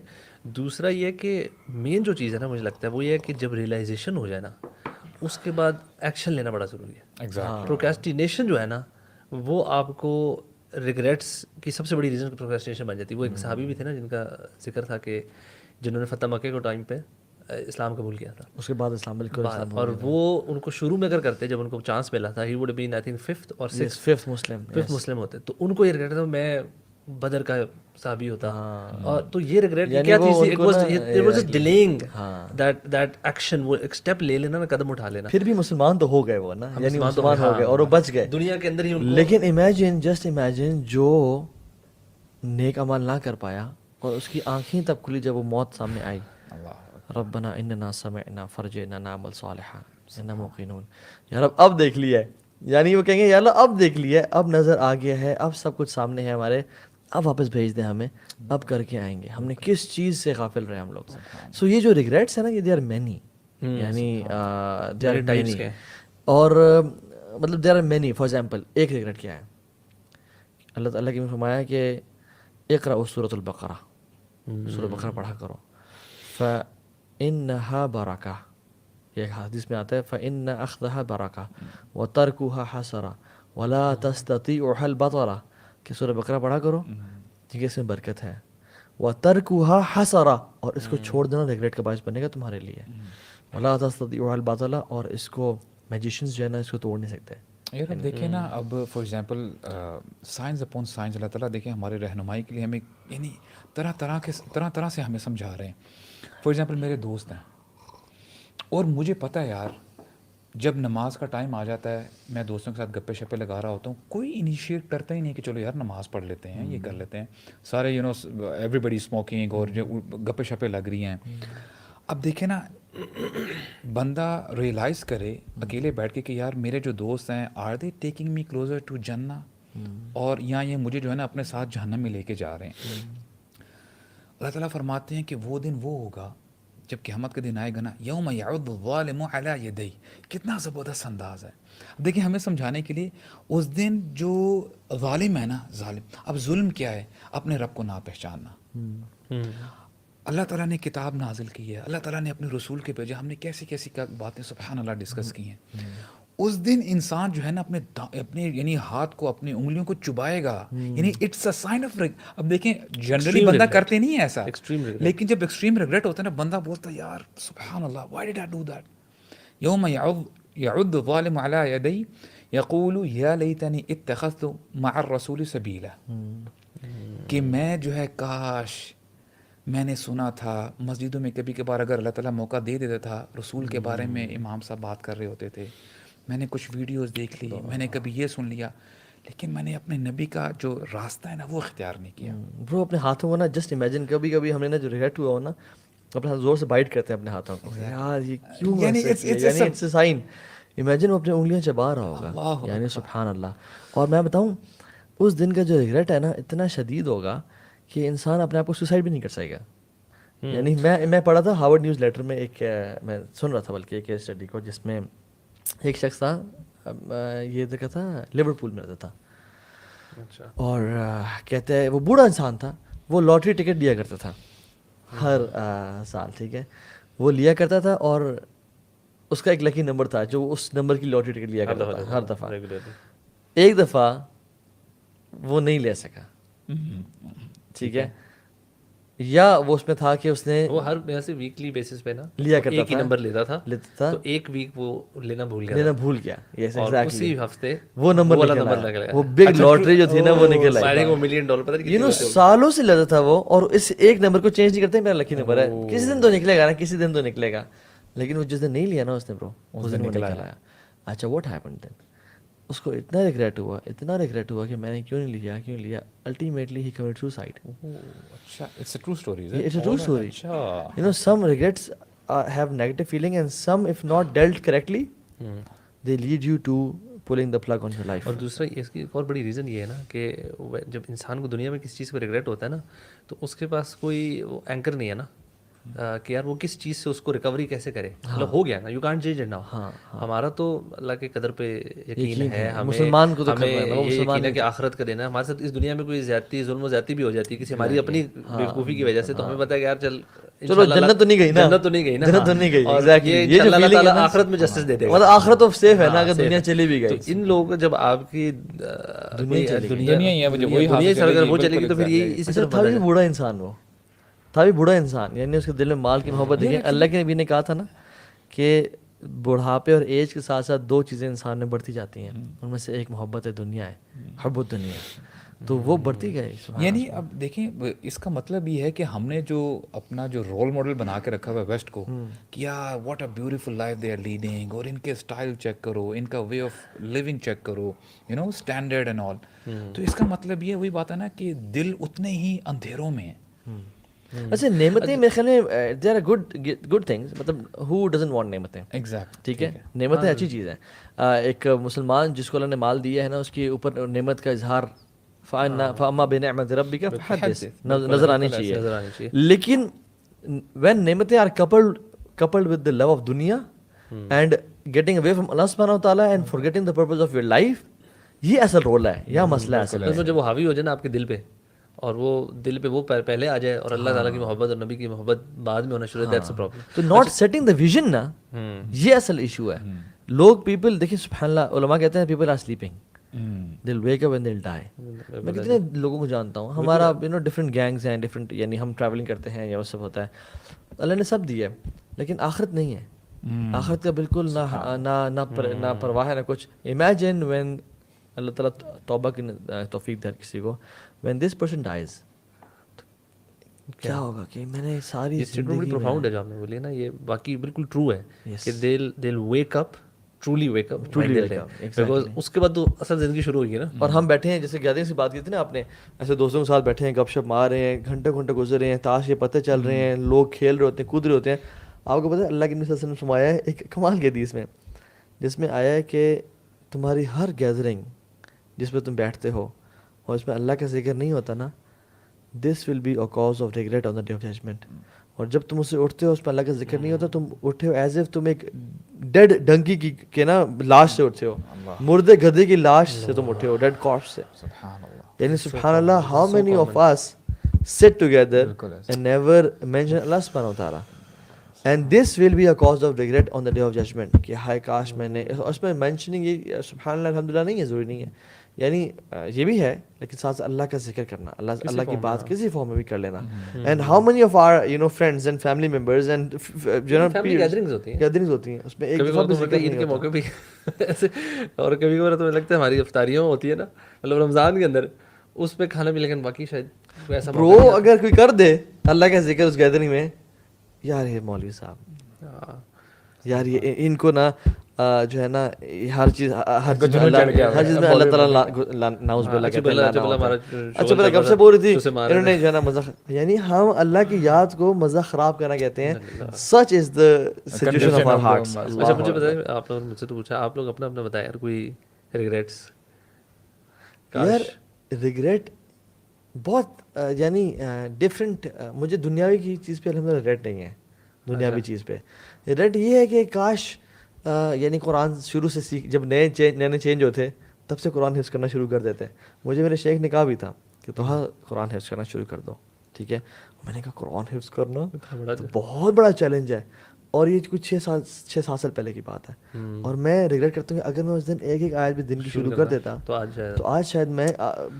دوسرا یہ کہ مین جو چیز ہے نا مجھے لگتا ہے وہ یہ ہے کہ جب ریئلائزیشن ہو جائے نا اس کے بعد ایکشن لینا بڑا ضروری ہے. پروکریسٹینیشن جو ہے نا وہ آپ کو ریگریٹس کی سب سے بڑی ریزن پروکریسٹینیشن بن جاتی ہے. وہ ایک صحابی بھی تھے نا جن کا ذکر تھا کہ جنہوں نے فتح مکہ کو ٹائم پہ اسلام قبول کیا تھا، اس کے بعد اسلام بالکل، اور وہ ان کو شروع میں اگر کرتے جب ان کو چانس ملا تھا، he would been I think fifth اور ففتھ مسلم ہوتے، تو ان کو یہ ریگریٹ تھا میں بدر کا صحابی ہوتا. اور تو یہ ریگریٹ کیا تھی، it was just delaying that action. وہ ایک اسٹیپ لے لینا نا، قدم اٹھا لینا. پھر بھی مسلمان تو ہو گئے وہ نا، یعنی مسلمان ہو گئے اور وہ بچ گئے دنیا کے اندر ہی. لیکن جسٹ امیجن جو نیک عمل نہ کر پایا اور اس کی آنکھیں تب کھلی جب وہ موت سامنے آئی، ربنا اننا سمعنا فرجعنا نعمل صالحا انا موقنون. یار اب دیکھ لیا ہے، یعنی وہ کہیں گے یار اب دیکھ لیا ہے، اب نظر آ گیا ہے، اب سب کچھ سامنے ہے ہمارے، اب واپس بھیج دیں ہمیں، اب کر کے آئیں گے. ہم نے کس چیز سے غافل رہے ہم لوگ. سو یہ جو ریگریٹس ہیں نا، یہ دے آر مینی، یعنی دے آر مینی. اور مطلب there are many. For example ایک ریگریٹ کیا ہے، اللہ تعالیٰ کی فرمایا کہ اقرأ سورۃ البقرہ، سورۃ بقرہ پڑھا کرو، فإنها برکہ. یہ حدیث میں آتا ہے فإن أخذها برکہ وترکها حسرہ ولا تستطيعها البطلہ، کہ سورۃ بقرہ پڑھا کرو ٹھیک ہے، اس میں برکت ہے. وترکها حسرہ، اور اس کو چھوڑ دینا ریگریٹ کا باعث بنے گا تمہارے لیے. ولا تستطيعها البطلہ، اور اس کو میجیشنز جو ہے نا اس کو توڑ نہیں سکتے. یار اب دیکھیں نا، اب for example science upon science, اللہ تعالیٰ دیکھیں ہمارے رہنمائی کے لیے ہمیں یعنی طرح سے ہمیں سمجھا رہے ہیں. فار ایگزامپل میرے دوست ہیں اور مجھے پتہ ہے یار جب نماز کا ٹائم آ جاتا ہے میں دوستوں کے ساتھ گپے شپے لگا رہا ہوتا ہوں، کوئی انیشیٹ کرتا ہی نہیں کہ چلو یار نماز پڑھ لیتے ہیں، یہ کر لیتے ہیں. سارے you know everybody smoking اور جو گپے شپے لگ رہی ہیں. اب دیکھیں نا بندہ ریئلائز کرے اکیلے بیٹھ کے کہ یار میرے جو دوست ہیں are they taking me closer to جنہ، اور یہاں یہ مجھے جو ہے نا اپنے ساتھ جہنم میں لے کے جا رہے ہیں. اللہ تعالیٰ فرماتے ہیں کہ وہ دن وہ ہوگا جب قیامت کا دن آئے گا نا، یوم یعض الظالم علی یدیہ. کتنا زبردست انداز ہے. اب دیکھیں ہمیں سمجھانے کے لیے اس دن جو ظالم ہے نا، ظالم، اب ظلم کیا ہے؟ اپنے رب کو نہ پہچاننا. اللہ تعالیٰ نے کتاب نازل کی ہے، اللہ تعالیٰ نے اپنے رسول کے بھیجا، ہم نے کیسی کیسی باتیں سبحان اللہ ڈسکس کی ہیں. اس دن انسان جو ہے نا اپنے یعنی ہاتھ کو، اپنی انگلیوں کو چبائے گا، یعنی اٹس اے سائن آف. اب دیکھیں جنرلی بندہ کرتے نہیں ہے ایسا، لیکن جب ایکسٹریم ریگریٹ ہوتا ہے نا بندہ بولتا ہے یار سبحان اللہ why did I do that. یوم یعض الظالم علی یدیہ یقول یا لیتنی اتخذت مع الرسول سبیلا. کہ میں جو ہے کاش میں نے سنا تھا مسجدوں میں کبھی کبھار اگر اللہ تعالیٰ موقع دے دیتا تھا رسول کے بارے میں، امام صاحب بات کر رہے ہوتے تھے، میں نے کچھ ویڈیوز دیکھ لی، میں نے کبھی یہ سن لیا، لیکن میں نے اپنے نبی کا جو راستہ ہے نا وہ اختیار نہیں کیا. برو اپنے ہاتھوں کو نا جسٹ امیجن، کبھی کبھی ہم نے نا جو ریگریٹ ہوا ہو نا اپنے ہاتھ زور سے بائٹ کرتے ہیں اپنے ہاتھوں کو، یار یہ کیوں، یعنی اٹس اے سائن. امیجن وہ اپنی انگلیاں چبا رہا ہوگا، یعنی سبحان اللہ. اور میں بتاؤں اس دن کا جو ریگریٹ ہے نا اتنا شدید ہوگا کہ انسان اپنے آپ کو سوسائڈ بھی نہیں کر سکے گا. یعنی میں پڑھا تھا ہارورڈ نیوز لیٹر میں، ایک میں سن رہا تھا بلکہ ایک کیس اسٹڈی کو، جس میں ایک شخص تھا، یہ دیکھا تھا لیورپول میں رہتا تھا، اور کہتے ہیں وہ بوڑھا انسان تھا، وہ لاٹری ٹکٹ لیا کرتا تھا ہر سال، ٹھیک ہے، وہ لیا کرتا تھا اور اس کا ایک لکی نمبر تھا جو اس نمبر کی لاٹری ٹکٹ لیا کرتا تھا ہر دفعہ. ایک دفعہ وہ نہیں لے سکا، ٹھیک ہے، یا وہ اس میں تھا کہ اس نے وہ ہر میرے سے ویکلی بیسس پہ نا لیا کرتا ایک ہی تھا، نمبر لیتا تھا، لیتا تو ایک ویک وہ لینا بھول گیا لینا بھول گیا. یس اور ایگزیکٹلی اسی ہفتے وہ نمبر والا نکل نمبر آیا. نکل گیا. وہ بگ لاٹری جو تھی نا وہ نکل آئی. فائرنگ وہ $1 ملین پتہ نہیں یو نو سالوں سے لیتا تھا وہ, اور اس ایک نمبر کو چینج نہیں کرتے. میرا لکی نمبر ہے, کسی دن تو نکلے گا نا, کسی دن تو نکلے گا. لیکن وہ جس دن نہیں لیا نا اس نے برو, اس دن وہ نکل آیا. اچھا واٹ ہیپنڈ دین, اس کو اتنا ریگریٹ ہوا کہ میں نے کیوں نہیں لیا. Ultimately he commit suicide. اچھا, it's a true story. It's a true story. You know, some regrets have negative feeling, and some, if not dealt correctly, they lead you to pulling the plug on your life. اور دوسرا اس کی ایک اور بڑی reason یہ ہے نا کہ جب انسان کو دنیا میں کسی چیز کو ریگریٹ ہوتا ہے نا, تو اس کے پاس کوئی وہ اینکر نہیں ہے نا کہ یار وہ کس چیز سے اس کو ریکوری کیسے کرے. مطلب ہو گیا نا, you can't change it now. ہمارا تو اللہ کے قدر پہ یقین ہے, مسلمان کو تو ہمیں یہ یقین ہے کہ آخرت کا دینا ہے. ہمارے ساتھ اس دنیا میں کوئی زیادتی, ظلم و زیادتی بھی ہو جاتی ہے کسی ہماری اپنی بیوقوفی کی وجہ سے, تو ہمیں پتہ ہے کہ یار چلو جنت تو نہیں گئی نا, جنت تو نہیں گئی نا, جنت تو نہیں گئی. اور یہ اللہ تعالیٰ آخرت میں جسٹس دے دے گا. مطلب آخرت تو سیف ہے نا اگر دنیا چلی بھی گئی. ان لوگوں کو جب آپ کی دنیا سے اگر وہ چلے گی تو پھر یہ اسی طرح تھا بھی بوڑھا انسان, وہ تھا بھی بوڑھا انسان, یعنی اس کے دل میں مال کی محبت دیکھیں. اللہ کے نبی نے کہا تھا نا کہ بڑھاپے اور ایج کے ساتھ ساتھ دو چیزیں انسان میں بڑھتی جاتی ہیں, ان میں سے ایک محبت دنیا ہے, حب الدنیا, تو وہ بڑھتی گئی. یعنی اب دیکھیں اس کا مطلب یہ ہے کہ ہم نے جو اپنا جو رول ماڈل بنا کے رکھا ہوا ہے ویسٹ کو, کیا what a beautiful life they are leading, اور ان کے اسٹائل چیک کرو, ان کا وے آف لیونگ چیک کرو, you know standard and all. تو اس کا مطلب یہ وہی بات ہے نا کہ دل اتنے ہی اندھیروں میں ہے. اچھا نعمتیں میرے خیال میں دے آر گڈ تھنگس, مطلب ہو ڈزنٹ وانٹ نعمتیں. ایگزیکٹ, ٹھیک ہے, نعمتیں اچھی چیز ہیں. ایک مسلمان جس کو اللہ نے مال دیا ہے نا, اس کے اوپر نعمت کا اظہار فاما بنعمت ربک فحدث نظر آنی چاہیے. لیکن when نعمتیں are coupled with the love of دنیا and getting away from اللہ سبحانہ وتعالیٰ and forgetting the purpose of your life, یہ اصل رول ہے, یہ مسئلہ ہے اصل ہے. جب وہ حاوی ہو جائے نا آپ کے دل پہ, اور وہ دل پہ وہ پہلے آ جائے, اور اللہ تعالیٰ کی محبت اور نبی کی محبت بعد میں ہونا شروع ہے, دیٹس اے پرابلم. تو ناٹ سیٹنگ دا ویژن نا, یہ اصل ایشو ہے. لوگ پیپل دیکھیں سبحان اللہ, علماء کہتے ہیں people are sleeping, they'll wake up and they'll die. میں کتنے لوگوں کو جانتا ہوں, ہمارا ڈفرینٹ گینگز ہیں, ڈفرینٹ, یعنی ہم ٹریولنگ کرتے ہیں یا وہ سب ہوتا ہے. اللہ نے سب دیا ہے, لیکن آخرت نہیں ہے. آخرت کا بالکل نہ پرواہ ہے نہ کچھ. امیجن وین اللہ تعالیٰ توبہ کی توفیق دے کسی کو, when this person dies, کیا ہوگا کہ میں نے ساری یہ اسٹیٹمنٹ بڑی پروفاؤنڈ ہے جو آپ نے بولی نا, یہ باقی بالکل ٹرو ہے کہ they'll wake up, truly wake up, because اس کے بعد تو اصل زندگی شروع ہوگی نا. اور ہم بیٹھے ہیں, جیسے گیدرنگ سے بات کی تھی نا آپ نے, ایسے دوستوں کے ساتھ بیٹھے ہیں, گپ شپ مار رہے ہیں, گھنٹے گزر رہے ہیں, تاش کے پتے چل رہے ہیں, لوگ کھیل رہے ہوتے ہیں, کود رہے ہوتے ہیں. آپ کو پتہ ہے اللہ کے نبی صلی اللہ علیہ وسلم فرمایا ہے ایک کمال کے حدیث میں, جس میں آیا ہے کہ تمہاری ہر گیدرنگ جس میں تم بیٹھتے ہو اور اس میں اللہ کا ذکر نہیں ہوتا نا, this will be a cause of regret on the day of judgment. اور جب تم اسے اٹھتے ہو اس میں اللہ کا ذکر نہیں ہوتا, تم اٹھے ہو ایز اف تم ایک ڈیڈ ڈنکی کی کے نا لاش سے اٹھتے ہو, مردے گدھے کی لاش سے تم اٹھے ہو, ڈیڈ کارپس سے. یعنی سبحان اللہ, how many of us sit together and never mention اللہ سبحانہ وتعالیٰ, and this will be a cause of regret on the day of judgment کہ ہائے کاش میں نے, اس میں مینشننگ یہ سبحان اللہ الحمدللہ نہیں ہے, ضروری نہیں ہے, یعنی یہ بھی ہے, لیکن ساتھ اللہ کا ذکر کرنا, اللہ کی بات کسی فارم میں بھی کر لینا. And how many of our you know friends and family members and family gatherings ہوتی ہیں, اس میں ایک عید کے موقع پہ ایسے, اور کبھی کبھار تو لگتا ہے ہماری افطاریوں ہوتی ہے نا, مطلب رمضان کے اندر اس پہ کھانا بھی, لیکن باقی شاید ایسا برو اگر کوئی کر دے اللہ کا ذکر اس گیدرنگ میں, یار یہ مولوی صاحب, یار یہ ان کو نا جو ہے نا ہر چیز میں اللہ تعالیٰ ناؤز باللہ کہتے ہیں. اچھا پہلے کب سے بول رہی تھی, انہوں نے جو ہے نا مزہ, یعنی ہم اللہ کی یاد کو مزہ خراب کرنا کہتے ہیں. Such is the situation of our hearts. اچھا مجھے بتائیں, آپ لوگوں نے مجھ سے تو پوچھا, آپ لوگ اپنا بتائیں یار کوئی ریگریٹس. یار ریگریٹ بہت یعنی ڈفرینٹ, مجھے دنیاوی کی چیز پہ الحمدللہ ریگریٹ نہیں ہے. دنیاوی چیز پہ ریگریٹ یہ ہے کہ کاش یعنی قرآن شروع سے سیکھ, جب نئے چینج ہوتے تب سے قرآن حفظ کرنا شروع کر دیتے. مجھے میرے شیخ نے کہا بھی تھا کہ تو ہاں قرآن حفظ کرنا شروع کر دو, ٹھیک ہے. میں نے کہا قرآن حفظ کرنا بہت بڑا چیلنج ہے, اور یہ کچھ 6-7 سال پہلے کی بات ہے. اور میں ریگریٹ کرتا ہوں کہ اگر میں اس دن ایک آیت بھی دن کی شروع کر دیتا تو آج شاید میں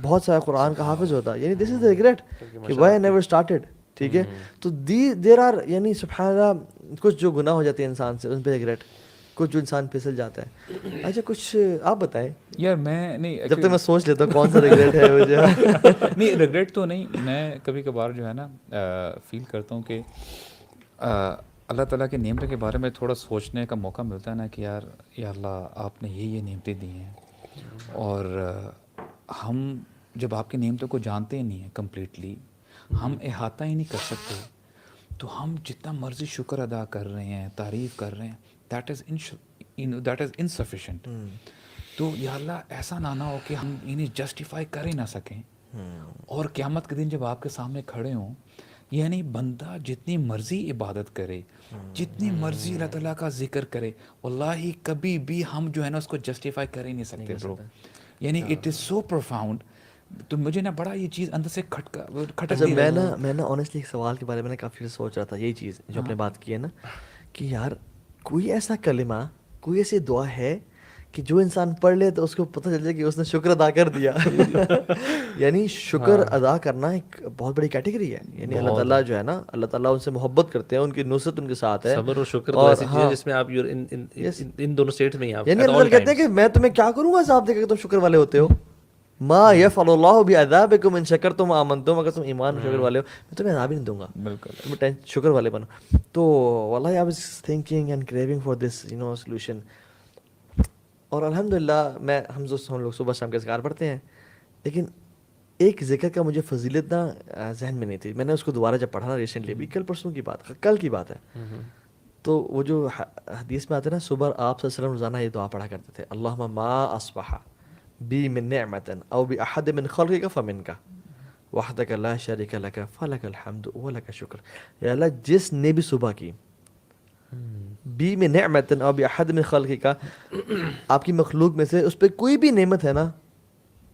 بہت سارا قرآن کا حافظ ہوتا. یعنی دس از دا ریگریٹ کہ وائی آئی نیور اسٹارٹیڈ. ٹھیک ہے. تو دیر آر یعنی سبحان اللہ کچھ جو گناہ ہو جاتے ہیں انسان سے ان پہ ریگریٹ, کچھ جو انسان پھسل جاتا ہے. اچھا کچھ آپ بتائیں یار میں نہیں جب تک میں سوچ لیتا ہوں کون سا ریگریٹ ہے مجھے. نہیں ریگریٹ تو نہیں, میں کبھی کبھار جو ہے نا فیل کرتا ہوں کہ اللہ تعالیٰ کے نعمتوں کے بارے میں تھوڑا سوچنے کا موقع ملتا ہے نا کہ یار یا اللہ آپ نے یہ نعمتیں دی ہیں, اور ہم جب آپ کی نعمتوں کو جانتے ہی نہیں ہیں کمپلیٹلی, ہم احاطہ ہی نہیں کر سکتے, تو ہم جتنا مرضی شکر ادا کر رہے ہیں, تعریف کر رہے ہیں, دیٹ از انسفیشینٹ. تو یا اللہ ایسا نہ ہو کہ ہم انہیں جسٹیفائی کر ہی نہ سکیں, اور قیامت کے دن جب آپ کے سامنے کھڑے ہوں, یعنی بندہ جتنی مرضی عبادت کرے, جتنی مرضی اللہ تعالیٰ کا ذکر کرے, واللہ کبھی بھی ہم جو ہے نا اس کو جسٹیفائی کر ہی نہیں سکتے برو. یعنی اٹ از سو پروفاؤنڈ. تو مجھے نا بڑا یہ چیز اندر سے کھٹکتی میں نا آنیسٹلی ایک سوال کے بارے میں کافی سوچ رہا تھا, یہی چیز جو آپ نے بات کی ہے نا کہ یار کوئی ایسا کلمہ, کوئی ایسی دعا ہے کہ جو انسان پڑھ لے تو اس کو پتہ چل جائے کہ اس نے شکر ادا کر دیا. یعنی شکر ادا کرنا ایک بہت بڑی کیٹیگری ہے. یعنی اللہ تعالیٰ جو ہے نا, اللہ تعالیٰ ان سے محبت کرتے ہیں, ان کی نصرت ان کے ساتھ ہے. صبر اور شکر تو ایسی چیز ہے جس میں آپ ان دونوں اسٹیٹس میں ہی آپ, یعنی اللہ کہتے ہیں کہ میں تمہیں کیا کروں گا صاحب, دیکھا کہ تم شکر والے ہوتے ہو. ما یفعل اللہ بعذابکم ان شکرتم وآمنتم, اگر تم ایمان شکر والے ہو میں تمہیں عذاب ہی نہیں دوں گا, تم شکر والے بنو. تو واللہ I was thinking and craving for this solution. اور الحمدللہ ہم لوگ صبح شام کے اذکار پڑھتے ہیں, لیکن ایک ذکر کا مجھے فضیلت نا ذہن میں نہیں تھی. میں نے اس کو دوبارہ جب پڑھا نا ریسنٹلی, ابھی کل کی بات ہے, تو وہ جو حدیث میں آتے ہیں نا, صبح آپ صلی اللہ علیہ وسلم روزانہ یہ دعا پڑھا کرتے تھے, اللہم ما اصبح بی من نعمت او باحد من خلقک فمنک وحدک لا شریک لک فلک الحمد ولک شکر. یا اللہ جس نے بھی صبح کی بی میں نعمت او باحد من خلقک, آپ کی مخلوق میں سے اس پہ کوئی بھی نعمت ہے نا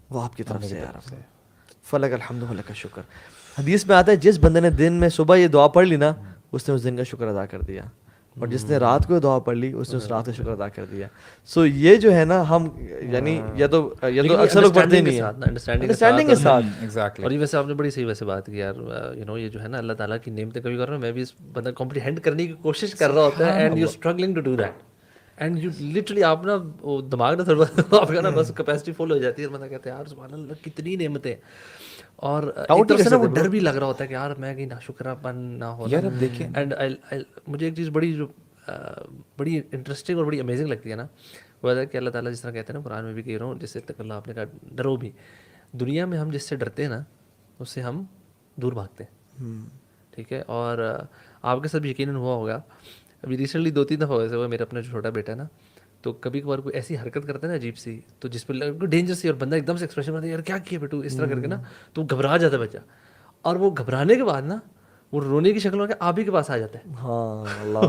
وہ آپ کی طرف سے ہے, فلک الحمد ولک شکر. حدیث میں آتا ہے جس بندے نے دن میں صبح یہ دعا پڑھ لی نا, اس نے اس دن کا شکر ادا کر دیا, اور جس نے رات کو دعا پڑھ لی اس نے اس رات کا شکر ادا کر دیا. سو یہ جو ہے نا ہم یعنی یا تو اکثر لوگ پڑھتے نہیں ہیں انڈرسٹینڈنگ کے ساتھ. اور یہ ویسے آپ نے بڑی صحیح ویسے بات کی یار, یہ جو ہے نا اللہ تعالیٰ کی نعمتیں کبھی کر رہا ہوں میں بھی اس بندہ کمپریہینڈ کرنے کی کوشش کر رہا ہوتا ہے, and you struggling to do that, and you literally آپ نا دماغ نا تھوڑا آپ کا نا بس کیپیسٹی فل ہو جاتی ہے, بندہ کہتا ہے یار سبحان اللہ کتنی نعمتیں, اور ایک طرف سے نا وہ ڈر بھی لگ رہا ہوتا ہے کہ یار میں کہیں ناشکرا پن نہ ہو. یار اب دیکھیں, اینڈ مجھے ایک چیز بڑی انٹرسٹنگ اور بڑی امیزنگ لگتی ہے نا, وہ ہے کہ اللہ تعالیٰ جس طرح کہتے ہیں نا قرآن میں بھی کہہ رہا ہوں, جس سے تک اللہ آپ نے کہا ڈرو بھی, دنیا میں ہم جس سے ڈرتے ہیں نا اس سے ہم دور بھاگتے ہیں, ٹھیک ہے. اور آپ کے ساتھ بھی یقیناً ہوا ہوگا, ابھی ریسنٹلی 2-3 دفعہ ویسے ہوا, میرا اپنا جو چھوٹا بیٹا ہے نا, تو کبھی کبھار کوئی ایسی حرکت کرتا ہے نا عجیب سی, تو جس پہ ڈینجر سی, اور بندہ ایک دم سے ایکسپریشن بنتا ہے یار کیا کیا بیٹو, اس طرح کر کے نا تو گھبرا جاتا ہے بچہ, اور وہ گھبرانے کے بعد نا وہ رونے کی شکل میں آپ ہی کے پاس آ جاتا ہے. ہاں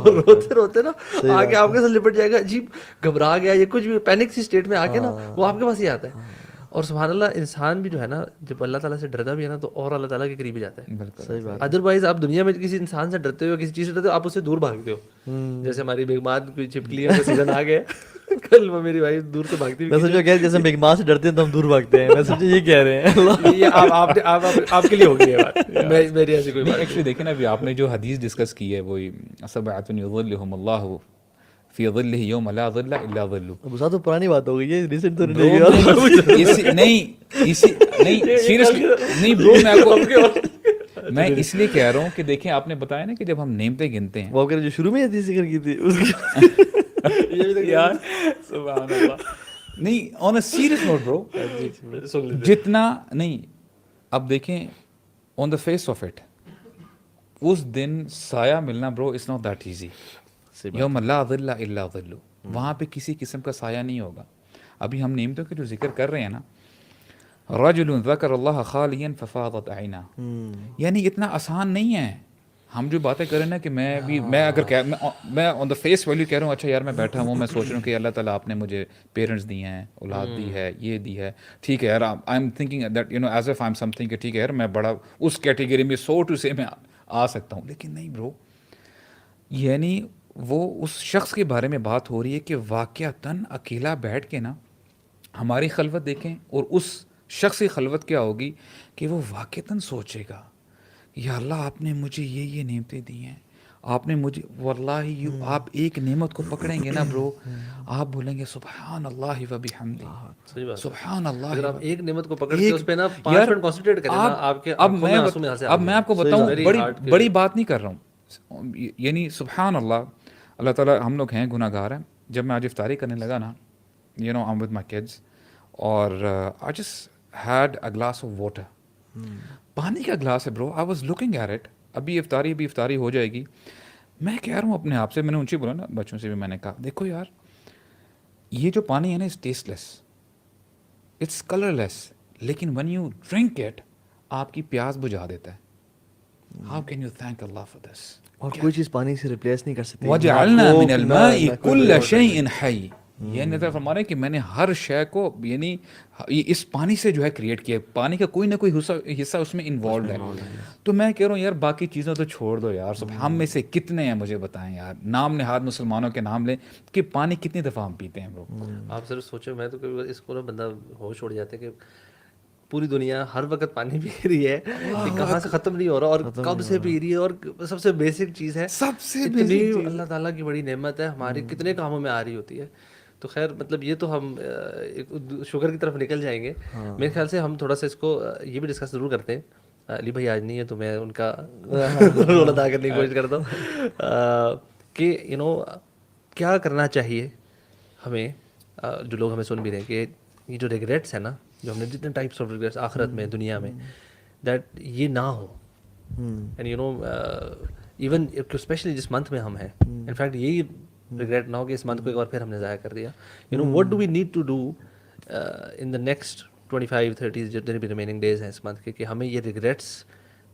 روتے روتے نا آگے آپ کے ساتھ لپٹ جائے گا, عجیب گھبرا گیا یا کچھ بھی پینک سی اسٹیٹ میں آ کے نا وہ آپ کے پاس ہی آتا ہے. اور سبحان اللہ انسان بھی جو ہے نا جب اللہ تعالیٰ سے ڈرتا بھی ہے نا تو اور اللہ تعالیٰ کے قریب ہی جاتا ہے. صحیح بات. ادروائز آپ دنیا میں کسی انسان سے ڈرتے ہو, کسی چیز سے ڈرتے ہو, آپ اس سے دور بھاگتے ہو. جیسے ہماری بیگمات کوئی چھپکلیوں کا سیزن آ گیا, کل وہ میری بھائی دور سے بھاگتی میں سمجھا کہ جیسے بیگمات سے ڈرتے ہیں تو ہم دور بھاگتے ہیں, میں سمجھا یہ کہہ رہے ہیں. یہ آپ کے لیے ہو گئی ہے بات, میری ایسی کوئی بات نہیں. ایکچولی دیکھیں نا ابھی آپ نے جو حدیث ڈسکس کی ہے وہی سبعۃ یظلھم اللہ فی ظلہ یوم لا ظل الا ظلہ. ابو صاحب تو پرانی بات ہو گئی ہے, ریسنٹ تو نہیں سیریسلی نہیں برو, میں آپ کو میں اس لیے کہہ رہا ہوں کہ دیکھیں آپ نے بتایا نا کہ جب ہم نعمتیں گنتے ہیں, وہ جو شروع میں حدیث ذکر کی تھی یار سبحان اللہ, نہیں آن اے سیریس نوٹ برو, جتنا نہیں, اب دیکھیں آن دا فیس آف اٹ اس دن سایہ ملنا برو اٹس ناٹ دیٹ ایزی. یوم لا ظل الا ظلہ, وہاں پہ کسی قسم کا سایہ نہیں ہوگا. ابھی ہم نعمتوں کے جو ذکر کر رہے ہیں نا, رجل ذکر اللہ خالیا ففاضت عیناہ, یعنی اتنا آسان نہیں ہے. ہم جو باتیں کر رہے ہیں نا کہ میں اگر میں آن دا فیس ویلیو کہہ رہا ہوں, اچھا یار میں بیٹھا ہوں, میں سوچ رہا ہوں کہ اللہ تعالیٰ آپ نے مجھے پیرنٹس دیے ہیں, اولاد دی ہے, یہ دی ہے, ٹھیک ہے یار, I am thinking that as if I am some thing کہ ٹھیک ہے یار میں بڑا اس کیٹیگری میں سو ٹو سے میں آ سکتا ہوں. لیکن نہیں برو, یعنی وہ اس شخص کے بارے میں بات ہو رہی ہے کہ واقعتاً اکیلا بیٹھ کے نا ہماری خلوت دیکھیں, اور اس شخص کی خلوت کیا ہوگی کہ وہ واقعتاً سوچے گا یا اللہ آپ نے مجھے یہ نعمتیں دی ہیں, آپ نے مجھے واللہ آپ ایک نعمت کو پکڑیں گے نا برو, آپ بولیں گے سبحان اللہ و بحمدہ, صحیح بات ہے. سبحان اللہ. اگر آپ ایک نعمت کو پکڑ کے ایک اس پہ نا 5 یار منٹ کانسنٹریٹ کریں نا, آپ کے اب آنکھوں میں آنسو میں یہاں سے آ اب میں آپ کو جائیں. بتاؤں, Very بڑی hard کہ- بڑی بات نہیں کر رہا ہوں, یعنی سبحان اللہ, اللہ تعالیٰ, ہم لوگ ہیں گناہ گار ہیں. جب میں آج افطاری کرنے لگا نا, you know I with my kids, اور I just had a glass of water, پانی کا گلاس ہے bro, I was looking at it, ابھی افطاری ہو جائے گی. میں کہہ رہا ہوں اپنے آپ سے, میں نے ان سے بولا نا, بچوں سے بھی میں نے کہا, دیکھو یار یہ جو پانی ہے نا, it's tasteless, it's colourless, لیکن ون یو ڈرنک اٹ آپ کی پیاس بجھا دیتا ہے. How can you thank Allah for this. اور کوئی چیز پانی سے ریپلیس نہیں کر سکتی. وَجَعَلْنَا مِنَ الْمَاءِ كُلَّ شَيْءٍ حَيٍّ, یہ نظر فرما رہے ہیں کہ میں نے ہر شے کو یعنی اس پانی سے جو ہے کریٹ کیا, پانی کا کوئی نہ کوئی حصہ اس میں انوالوڈ ہے. تو میں کہہ رہا ہوں یار باقی چیزوں تو چھوڑ دو یار, ہم میں سے کتنے ہیں مجھے بتائیں یار, نام نہاد مسلمانوں کے نام لیں کہ پانی کتنی دفعہ ہم پیتے ہیں برو. آپ صرف سوچو, میں تو کبھی اس کو نا بندہ ہوش اڑ جاتا ہے کہ پوری دنیا ہر وقت پانی پی رہی ہے, کہ کہاں سے ختم نہیں ہو رہا اور کب سے پی رہی ہے, اور سب سے بیسک چیز ہے, سب سے اتنی اللہ تعالیٰ کی بڑی نعمت ہے, ہمارے کتنے کاموں میں آ رہی ہوتی ہے. تو خیر مطلب یہ تو ہم شوگر کی طرف نکل جائیں گے. میرے خیال سے ہم تھوڑا سا اس کو یہ بھی ڈسکس ضرور کرتے ہیں. علی بھائی آج نہیں ہے تو میں ان کا رول ادا کرنے کی کوشش کرتا ہوں کہ یو نو کیا کرنا چاہیے ہمیں, جو لوگ ہمیں سن بھی رہے ہیں, کہ یہ جو ریگریٹس ہیں نا, جو ہم نے جتنے ٹائپس آف ریگریٹس آخرت میں, دنیا میں, دیٹ یہ نہ ہو. And you know even especially جس منتھ میں ہم ہیں, انفیکٹ یہی ریگریٹ نہ ہو کہ اس منتھ کو ایک بار پھر ہم نے ضائع کر دیا. You know what do we need to do in the next 25-30 جتنے بھی ریمیننگ ڈیز ہیں اس منتھ کے, کہ ہمیں یہ ریگریٹس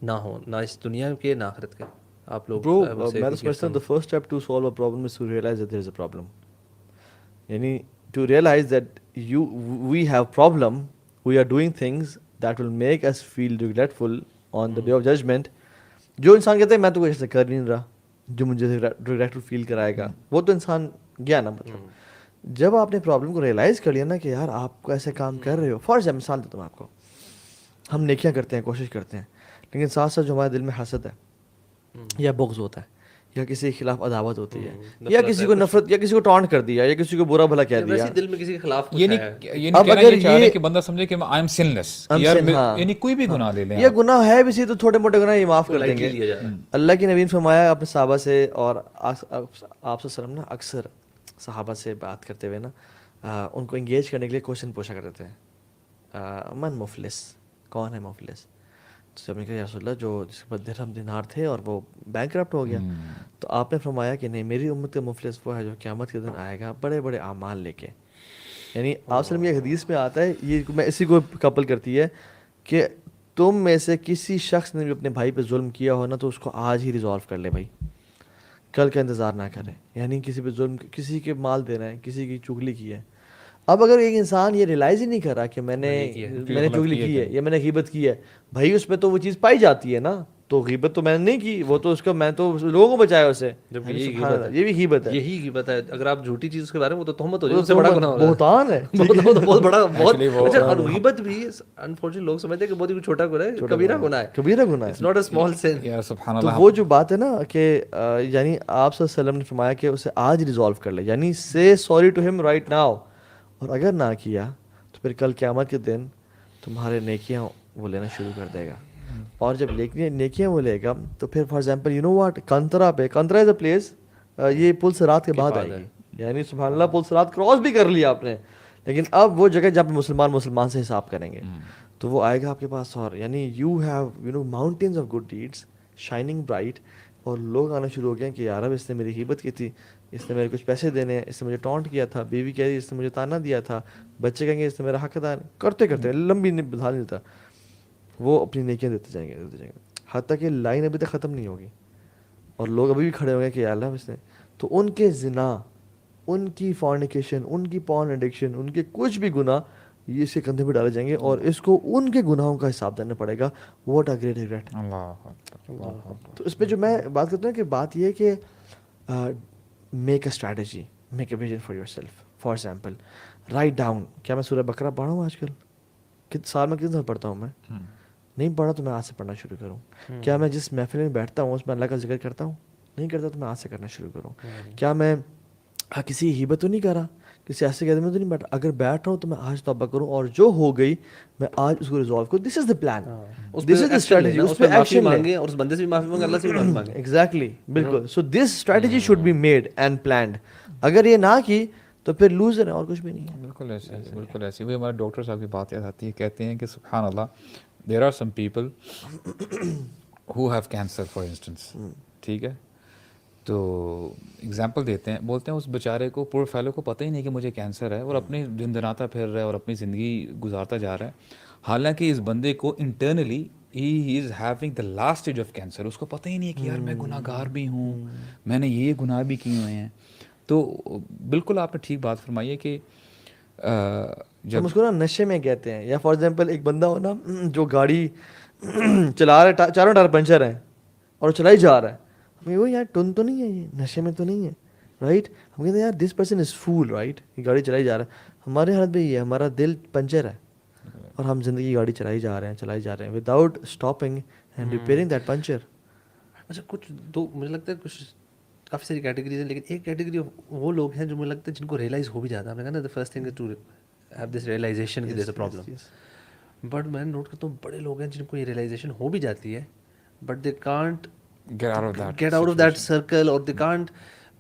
نہ ہوں, نہ اس دنیا کے نہ آخرت کے. آپ لوگ برو میں تو سمجھتا ہوں the first step to solve a problem is to realize that there is a problem. یعنی to realize that we have problem, we are doing things that will make us feel regretful on the day of judgment. جو انسان کہتے ہیں میں تو کوئی ایسا کر نہیں رہا جو مجھے ریگریٹفل فیل کرائے گا, وہ تو انسان گیا نا. مطلب جب آپ نے پرابلم کو ریئلائز کر لیا نا کہ یار آپ کو ایسے کام کر رہے ہو, فار ایگزامپل مثال دیتا ہوں آپ کو, ہم نیکیاں کرتے ہیں, کوشش کرتے ہیں, لیکن ساتھ ساتھ جو ہمارے دل میں حسد ہے یا بغض ہوتا ہے, یا کسی کے خلاف عداوت ہوتی ہے, یا کسی کو نفرت, یا کسی کو ٹانٹ کر دیا, یا کسی کو برا بھلا کہہ دیا, دل میں کسی کے خلاف اب اگر یہ کہ بندہ سمجھے کہ آئی ایم سن لیس, یعنی کوئی بھی گناہ لے لیں, یہ گناہ ہے بھی سی تو چھوٹے موٹے گناہ یہ معاف کر دیں گے. اللہ کی نبی نے فرمایا اپنے صحابہ سے, اور آپ سے سلام نا اکثر صحابہ سے بات کرتے ہوئے نا ان کو انگیج کرنے کے لیے کوشچن پوچھا کرتے تھے, من مفلس, کون ہے مفلس؟ تو جب نے کہا یا رسول اللہ جو جس کے پاس درہم دینار تھے اور وہ بینک کرپٹ ہو گیا, تو آپ نے فرمایا کہ نہیں, میری امت کا مفلس وہ ہے جو قیامت کے دن آئے گا بڑے بڑے اعمال لے کے. یعنی آپ صلی یہ حدیث میں آتا ہے, یہ میں اسی کو کپل کرتی ہے کہ تم میں سے کسی شخص نے بھی اپنے بھائی پہ ظلم کیا ہو نا, تو اس کو آج ہی ریزالو کر لے بھائی, کل کا انتظار نہ کرے. یعنی کسی پہ ظلم, کسی کے مال دے رہے ہیں, کسی کی چغلی کی ہے. اب اگر ایک انسان یہ ریلائز ہی نہیں کر رہا کہ میں نے چغلی کی ہے یا میں نے غیبت کی ہے, بھائی اس میں تو وہ چیز پائی جاتی ہے نا, تو غیبت تو میں نے نہیں کی, وہ تو اس کا میں تو لوگوں کو بچایا اسے, یہ بھی غیبت ہے. یہی غیبت ہے. اگر آپ جھوٹی چیز کے بارے میں, وہ تو تہمت ہو جائے, اس سے بڑا گناہ ہوگا, بہتان ہے, بہت بڑا, بہت. اور غیبت بھی انفارچونیٹلی لوگ سمجھتے ہیں کہ بہت ہی چھوٹا گناہ ہے, کبیرہ گناہ ہے, کبیرہ گناہ ہے, اٹس ناٹ اے اسمال سن. تو وہ جو بات ہے نا کہ یعنی آپ صلی اللہ علیہ وسلم نے فرمایا کہ اسے آج ریزالو کر لے, یعنی سے سوری ٹو ہم رائٹ ناؤ. اور اگر نہ کیا تو پھر کل قیامت کے دن تمہارے نیکیاں وہ لینا شروع کر دے گا. اور جب نیکیاں وہ لے گا تو پھر for example you know what, کنترا پہ, کنترا از اے پلیس, یہ پل سرات کے بعد آئے گی, یعنی سبحان اللہ پل سرات کراس بھی کر لیا آپ نے, لیکن اب وہ جگہ جہاں پہ مسلمان سے حساب کریں گے, تو وہ آئے گا آپ کے پاس. اور یعنی you have you know mountains of good deeds shining bright, اور لوگ آنا شروع ہو گئے کہ یار اب اس نے میری غیبت کی تھی, اس نے میرے کچھ پیسے دینے ہیں, اس نے مجھے ٹانٹ کیا تھا, بیوی کہہ رہی اس نے مجھے تانا دیا تھا, بچے کہیں گے اس نے میرا حق ادا کرتے کرتے لمبی بدھا نہیں دیتا, وہ اپنی نیکیاں دیتے جائیں گے, حتیٰ کہ لائن ابھی تک ختم نہیں ہوگی, اور لوگ ابھی بھی کھڑے ہوں گے کہ یا اللہ اس نے, تو ان کے زنا, ان کی فارنیکیشن, ان کی پارن ایڈکشن, ان کے کچھ بھی گناہ یہ اس کے کندھے پہ ڈالے جائیں گے, اور اس کو ان کے گناہوں کا حساب دینا پڑے گا. What a great regret. تو اس پہ جو میں بات کرتا ہوں کہ بات یہ ہے کہ make a strategy, make a vision for your self. For example write down, کیا میں سورہ بقرہ پڑھا ہوں آج کل, سال میں کتنے دفعہ پڑھتا ہوں میں, نہیں پڑھا تو میں آج سے پڑھنا شروع کروں. کیا میں جس محفل میں بیٹھتا ہوں اس میں اللہ کا ذکر کرتا ہوں؟ نہیں کرتا تو میں آج سے کرنا شروع کروں. کیا میں کسی ہیبت تو نہیں کر رہا, کسی ایسے قدم میں تو نہیں بیٹھا, اگر بیٹھ رہا ہوں تو میں آج توبہ کروں اور جو ہو گئی میں آج اس کو ریزالو کروں. دس از the plan, this is the strategy. اس پہ ایکشن مانگے اور اس بندے سے بھی معافی مانگے, اللہ سے بھی معافی مانگے. ایگزیکٹلی, بالکل. So this strategy should be made and planned. اگر یہ نہ کی تو پھر لوزر ہے اور کچھ بھی نہیں ہے. بالکل ایسے, بالکل ایسے. وہی ہمارے ڈاکٹر صاحب کی بات یاد آتی ہے, کہتے ہیں کہ سبحان اللہ, there are some people who have cancer for instance, ٹھیک ہے, تو اگزامپل دیتے ہیں, بولتے ہیں اس بیچارے کو, پور فیلو کو پتہ ہی نہیں کہ مجھے کینسر ہے, اور اپنی دندناتا پھر رہا ہے اور اپنی زندگی گزارتا جا رہا ہے, حالانکہ اس بندے کو انٹرنلی ہی is having the last stage of cancer. اس کو پتہ ہی نہیں ہے کہ یار میں گناہ گار بھی ہوں, میں نے یہ گناہ بھی کیے ہوئے ہیں. تو بالکل آپ نے ٹھیک بات فرمائی ہے کہ جب ہم اس کو نا نشے میں کہتے ہیں. یا فار ایگزامپل ایک بندہ ہو نا جو گاڑی چلا رہا ہے, چاروں ٹائر پنچر ہیں اور چلائی جا رہا ہے, ہمیں وہ یار ٹن تو نہیں ہے, یہ نشے میں تو نہیں ہے, رائٹ. ہم کہتے ہیں یار this person is fool, right, یہ گاڑی چلائی جا رہا ہے. ہمارے حالت بھی یہ ہے, ہمارا دل پنچر ہے اور ہم زندگی گاڑی چلائی جا رہے ہیں without stopping and repairing that puncture. اچھا, کچھ دو مجھے لگتا ہے کچھ کافی ساری کیٹیگریز ہیں, لیکن ایک کیٹیگری وہ لوگ ہیں جو مجھے لگتا ہے جن کو ریئلائز ہو بھی جاتا ہے. ہم نے کہا نا, the first thing is to have this realization کہ there is a problem. But میں نوٹ کرتا ہوں بڑے لوگ ہیں جن کو یہ ریئلائزیشن ہو بھی جاتی ہے, but they can't get out of that circle, اور they can't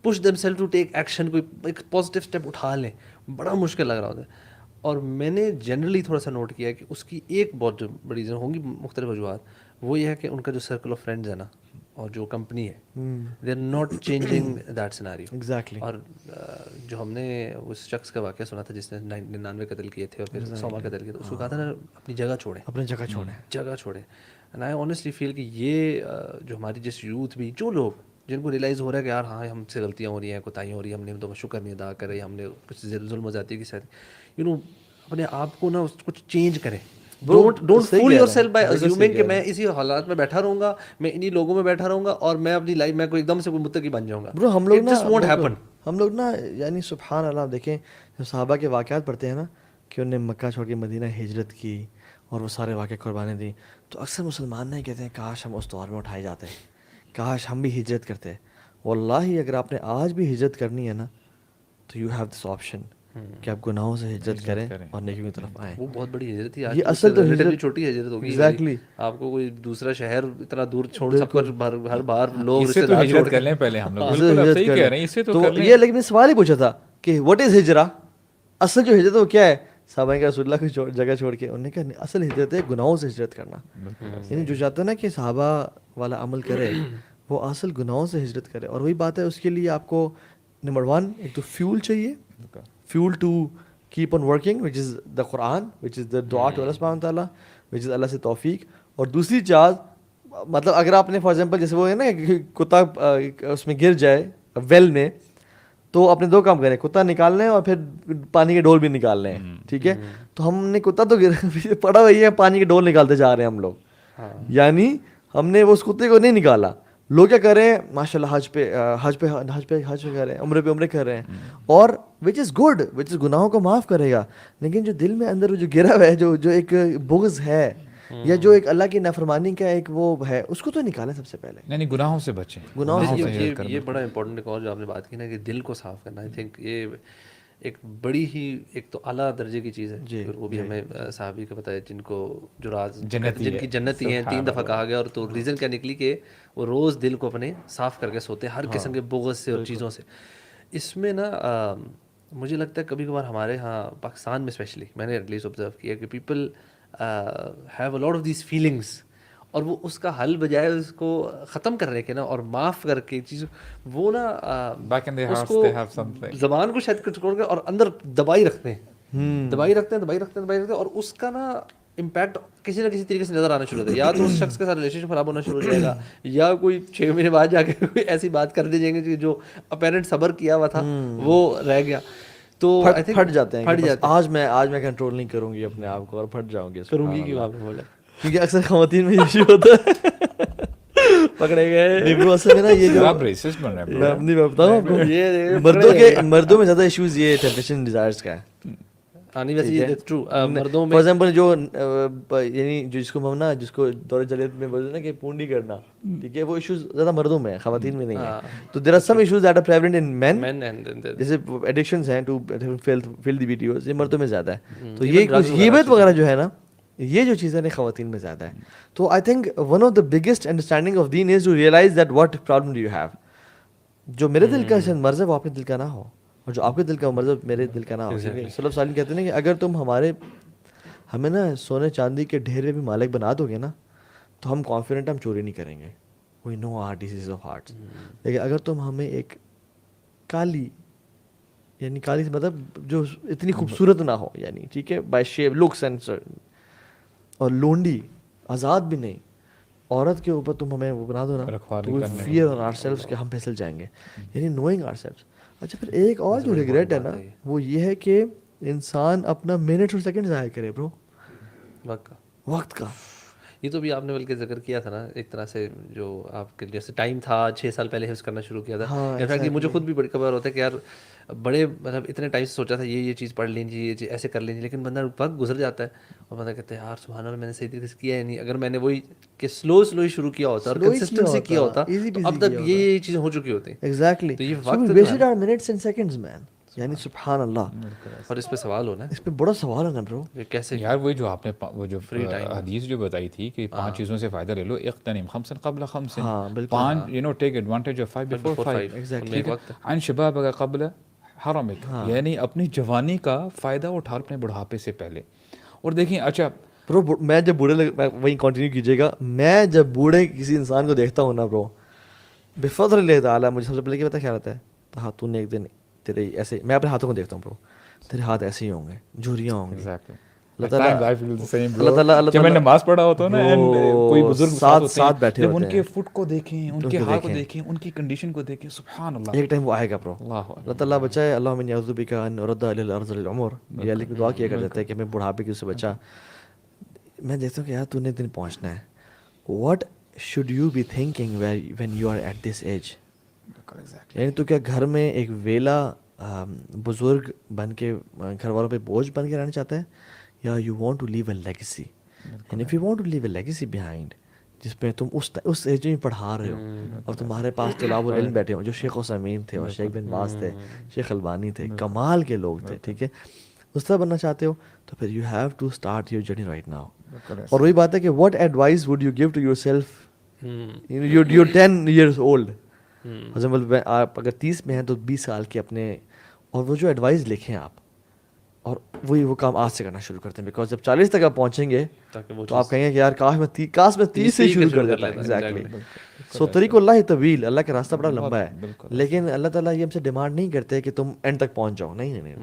push themselves to take action. کوئی ایک پازیٹیو اسٹیپ اٹھا لیں, بڑا مشکل لگ رہا ہوتا ہے. اور میں نے جنرلی تھوڑا سا نوٹ کیا کہ اس کی ایک بہت جو بڑی ریزن ہوں گی, مختلف وجوہات, وہ یہ ہے کہ ان کا جو سرکل آف فرینڈز ہے نا, اور جو کمپنی ہے, they are not changing that scenario. Exactly. اور جو ہم نے اس شخص کا واقعہ سنا تھا جس نے 99 قتل کیے تھے اور پھر 100 قتل کیے, تو اس کو کہا تھا نا اپنی جگہ چھوڑیں, اپنی جگہ چھوڑیں. اینڈ آئی آنیسٹلی فیل کہ یہ جو ہماری جس یوتھ بھی, جو لوگ جن کو ریئلائز ہو رہا ہے کہ یار ہاں ہم سے غلطیاں ہو رہی ہیں, کوتاہیاں ہو رہی ہیں, ہم نے تو شکر نہیں ادا کرے, ہم نے کچھ ظلم و زیادتی کے ساتھ, اپنے آپ کو نا کچھ چینج کریں. Don't fool yourself by assuming کہ میں اسی حالات میں بیٹھا رہوں گا, میں انہی لوگوں میں بیٹھا رہوں گا اور میں اپنی لائف میں کوئی ایک دم سے کوئی متقی بن جاؤں گا. برو ہم لوگ نا یعنی سبحان اللہ, دیکھیں جب صحابہ کے واقعات پڑھتے ہیں نا کہ انہوں نے مکہ چھوڑ کے مدینہ ہجرت کی اور وہ سارے واقعے قربانی دی, تو اکثر مسلمان نہیں کہتے ہیں کاش ہم اس دور میں اٹھائے جاتے, کاش ہم بھی ہجرت کرتے. واللہ اگر آپ نے آج بھی ہجرت کرنی ہے نا تو یو ہیو دس آپشن کہ آپ گناہوں سے ہجرت کریں اور نیکیوں کی طرف آئیں. وہ بہت بڑی ہجرت تھی. یہ اصل تو ہجرت چھوٹی ہجرت ہوگی. ایگزیکٹلی. آپ کو کوئی دوسرا شہر اتنا دور چھوڑ, سب پر ہر بار لوگ اس سے تو ہجرت کر لیں پہلے ہم لوگ. بالکل آپ صحیح کہہ رہے ہیں, اس سے تو کر لیں. یہ لیکن سوال ہی پوچھا تھا کہ واٹ از ہجرا, اصل جو ہجرت ہے وہ کیا ہے. صحابہ کے رسول اللہ کی جگہ چھوڑ کے انہوں نے کہا اصل ہجرت ہے گناہوں سے ہجرت کرنا. یعنی جو چاہتا ہے نا کہ صحابہ والا عمل کرے وہ اصل گناہوں سے ہجرت کرے. اور وہی بات ہے, اس کے لیے آپ کو نمبر 1 ایک تو فیول چاہیے, fuel to keep on working, which is the Quran, which is the dua to Allah subhanahu wa ta'ala, which is اللہ سے توفیق. اور دوسری چیز مطلب اگر آپ نے فار ایگزامپل جیسے وہ ہے نا کتا اس میں گر جائے ویل میں, تو اپنے 2 کام کریں, کتا نکالنا ہے اور پھر پانی کے ڈول بھی نکالنے ہیں, ٹھیک ہے. تو ہم نے کتا تو پڑا وہی ہے, پانی کے ڈول نکالتے جا رہے ہیں ہم لوگ. یعنی ہم نے اس کتے کو نہیں نکالا. لوگ کیا کر رہے ہیں ماشاء اللہ حج پہ کر رہے ہیں, عمرے پہ عمرے کر رہے ہیں, اور وچ از گڈ, وچ از گناہوں کو معاف کرے گا. لیکن جو دل میں اندر جو گرا ہوا ہے, جو ایک بغض ہے یا جو ایک اللہ کی نافرمانی کا ایک وہ ہے, اس کو تو نکالیں سب سے پہلے. یعنی گناہوں سے بچیں. یہ بڑا امپورٹنٹ ایک اور جو آپ نے بات کی نا کہ دل کو صاف کرنا, آئی تھنک یہ ایک بڑی ہی ایک تو اعلیٰ درجے کی چیز ہے. وہ بھی ہمیں صحابی کا پتہ ہے جن کو جو راز جن کی جنتی ہیں 3 دفعہ کہا گیا, اور تو ریزن کیا نکلی کہ وہ روز دل کو اپنے صاف کر کے سوتے ہیں ہر قسم کے بغض سے اور چیزوں سے. اس میں نا مجھے لگتا ہے کبھی کبھار ہمارے ہاں پاکستان میں اسپیشلی میں نے ایٹ لیسٹ آبزرو کیا کہ people have a lot of these feelings, اور وہ اس کا حل بجائے اس کو ختم کرنے کے نا اور معاف کر کے چیز, وہ نا اس کو زبان کو شاید چھوڑ کے اور اندر دبائی رکھتے ہیں, اور اس کا نا امپیکٹ کسی نہ کسی طریقے سے نظر آنا شروع ہوتا ہے. یا تو اس شخص کے ساتھ ریلیشن شپ خراب ہونا شروع ہو جائے گا, یا کوئی 6 مہینے بعد جا کے کوئی ایسی بات کر دے جائیں گے کہ جو اپیرنٹ صبر کیا ہوا تھا وہ رہ گیا, تو پھٹ جاتے ہیں. آج میں کنٹرول نہیں کروں گی اپنے آپ کو اور پھٹ جاؤں گی. کروں گی کیوں آپ نے بولا, کیونکہ اکثر خواتین میں ایشو ہوتا ہے, پکڑے گئے. اصل میں نا یہ جو آپ ریسسٹ بن رہے ہیں, میں بتاؤں آپ کو, مردوں میں زیادہ ایشوز یہ ٹیمپٹیشن ڈیزائرز کا ہے. نہیں ویسے یہ ٹرو مردوں فار میں ایگزامپل جو یعنی جو جس کو ہم نا جس کو دور جلیت میں بولتے ہیں نا کہ پونڈی کرنا، ٹھیک ہے، وہ ایشوز زیادہ مردوں میں ہیں، خواتین میں نہیں ہیں. تو there are some issues that are prevalent in men, men and جیسے ایڈکشنز ہیں ٹو فلم دی ویڈیوز، یہ مردوں میں زیادہ ہے. تو یہ کچھ غیبت وغیرہ جو ہے نا، یہ جو چیزیں نا خواتین میں زیادہ ہے. تو I think one of the biggest understanding of them is to realize that what problem do you have. جو میرے دل کا مرض ہے وہ آپ کے دل کا نہ ہو، اور جو آپ کے دل کا مرض ہے میرے دل کا نہ ہو. صلی اللہ علیہ وسلم کہتے ہیں کہ اگر تم ہمیں نا سونے چاندی کے ڈھیر میں بھی مالک بنا دو گے نا تو ہم کانفیڈنٹ ہم چوری نہیں کریں گے. وی نو آر ڈیزیز آف ہارٹس. لیکن اگر تم ہمیں ایک کالی، یعنی کالی سے مطلب جو اتنی خوبصورت نہ ہو، یعنی ٹھیک ہے، بائی شیپ لکس اینڈ، اور لونڈی آزاد بھی نہیں عورت کے اوپر تم ہمیں وہ بنا دو نا، تو فیئر آن آر سیلفس کہ ہم پھسل جائیں گے، یعنی نوئنگ آر سیلفس. اچھا پھر ایک اور جو ریگریٹ ہے نا وہ یہ ہے کہ انسان اپنا منٹ اور سیکنڈ ضائع کرے برو، وقت کا. یہ تو بھی آپ نے بلکہ ذکر کیا تھا نا ایک طرح سے، جو آپ کے جیسے ٹائم تھا 6 سال پہلے حفظ کرنا شروع کیا تھا. انفیکٹ مجھے خود بھی بڑی خبر ہوتا ہے کہ یار بڑے مطلب اتنے ٹائم سے سوچا تھا یہ چیز پڑھ لینی، یہ چیز ایسے کر لینی، لیکن بندہ وقت گزر جاتا ہے اور بندہ کہتا ہے یار سبحان اللہ میں نے صحیح طریقے سے کیا ہے نہیں. اگر میں نے وہی کہ سلو شروع کیا ہوتا اور کنسسٹنسی کیا ہوتا تو اب تک یہ چیزیں ہو چکی ہوتی. ایگزیکٹلی. تو یہ وقت wasted our minutes and seconds man, یعنی سبحان اللہ. اور اس پہ سوال ہونا ہے، اس پہ بڑا سوال ہے نا برو. کیسے یار وہی جو آپ نے وہ جو حدیث جو بتائی تھی کہ 5 چیزوں سے فائدہ لے لو، اغتنم خمسا قبل خمس، 5 you know take advantage of 5 before 5 عن شبابک قبل حرمک، یعنی اپنی جوانی کا فائدہ اٹھا اپنے بڑھاپے سے پہلے. اور دیکھیں اچھا برو میں جب بوڑھے وہیں کنٹینیو کیجیے گا، میں جب بوڑھے کسی انسان کو دیکھتا ہوں نا برو، بفضل اللہ تعالیٰ مجھے سب سے پہلے کیا پتا خیال آتا ہے، ہاں تو نے ایک دن تیرے ایسے، میں اپنے ہاتھوں کو دیکھتا ہوں برو، تیرے ہاتھ ایسے ہی ہوں گے، جھریاں ہوں گی. اللہ تعالیٰ جب میں نماز پڑھا ہوتا ہوں نا، کوئی بزرگ ساتھ بیٹھے ہوتے ہیں، ان کے فٹ کو دیکھیں، ان کے ہاتھ کو دیکھیں، ان کی کنڈیشن کو دیکھیں، سبحان اللہ. ایک ٹائم وہ آئے گا برو. اللہ تعالیٰ بچائے، اللہم انی اعوذ بک ان ارد الی الارض العمر. یہ اللہ کی دعا کیا کر دیتا ہے کہ ہمیں بڑھاپے کی سے بچا. میں دیکھتا ہوں کہ یار تو نے دن پہنچنا ہے. What should you be thinking when you are at this age? یعنی تو کیا گھر میں ایک ویلا بزرگ بن کے گھر والوں پہ بوجھ بن کے رہنا چاہتا ہے، یا you want to leave a legacy? And if you want to leave a legacy behind, جس میں تم اس ایج میں پڑھا رہے ہو اور تمہارے پاس طلاب العلم بیٹھے ہو، جو شیخ عثیمین تھے اور شیخ بن باز تھے، شیخ البانی تھے، کمال کے لوگ تھے، ٹھیک ہے، اس طرح بننا چاہتے ہو تو پھر you have to start your journey right now. اور وہی بات ہے کہ what advice would you give to yourself your 10 years old؟ آپ اگر 30 میں ہیں تو 20 سال کے اپنے، اور وہ جو ایڈوائز لکھیں آپ، اور وہی وہ کام آج سے کرنا شروع کرتے ہیں. بیکاز جب 40 تک آپ پہنچیں گے تو آپ کہیں گے کہ یار کاش میں 30 سے شروع کر دیتا. ایگزیکٹلی. سو طریق اللہ طویل، اللہ کا راستہ بڑا لمبا ہے، لیکن اللہ تعالیٰ یہ ہم سے ڈیمانڈ نہیں کرتے کہ تم اینڈ تک پہنچ جاؤ. نہیں،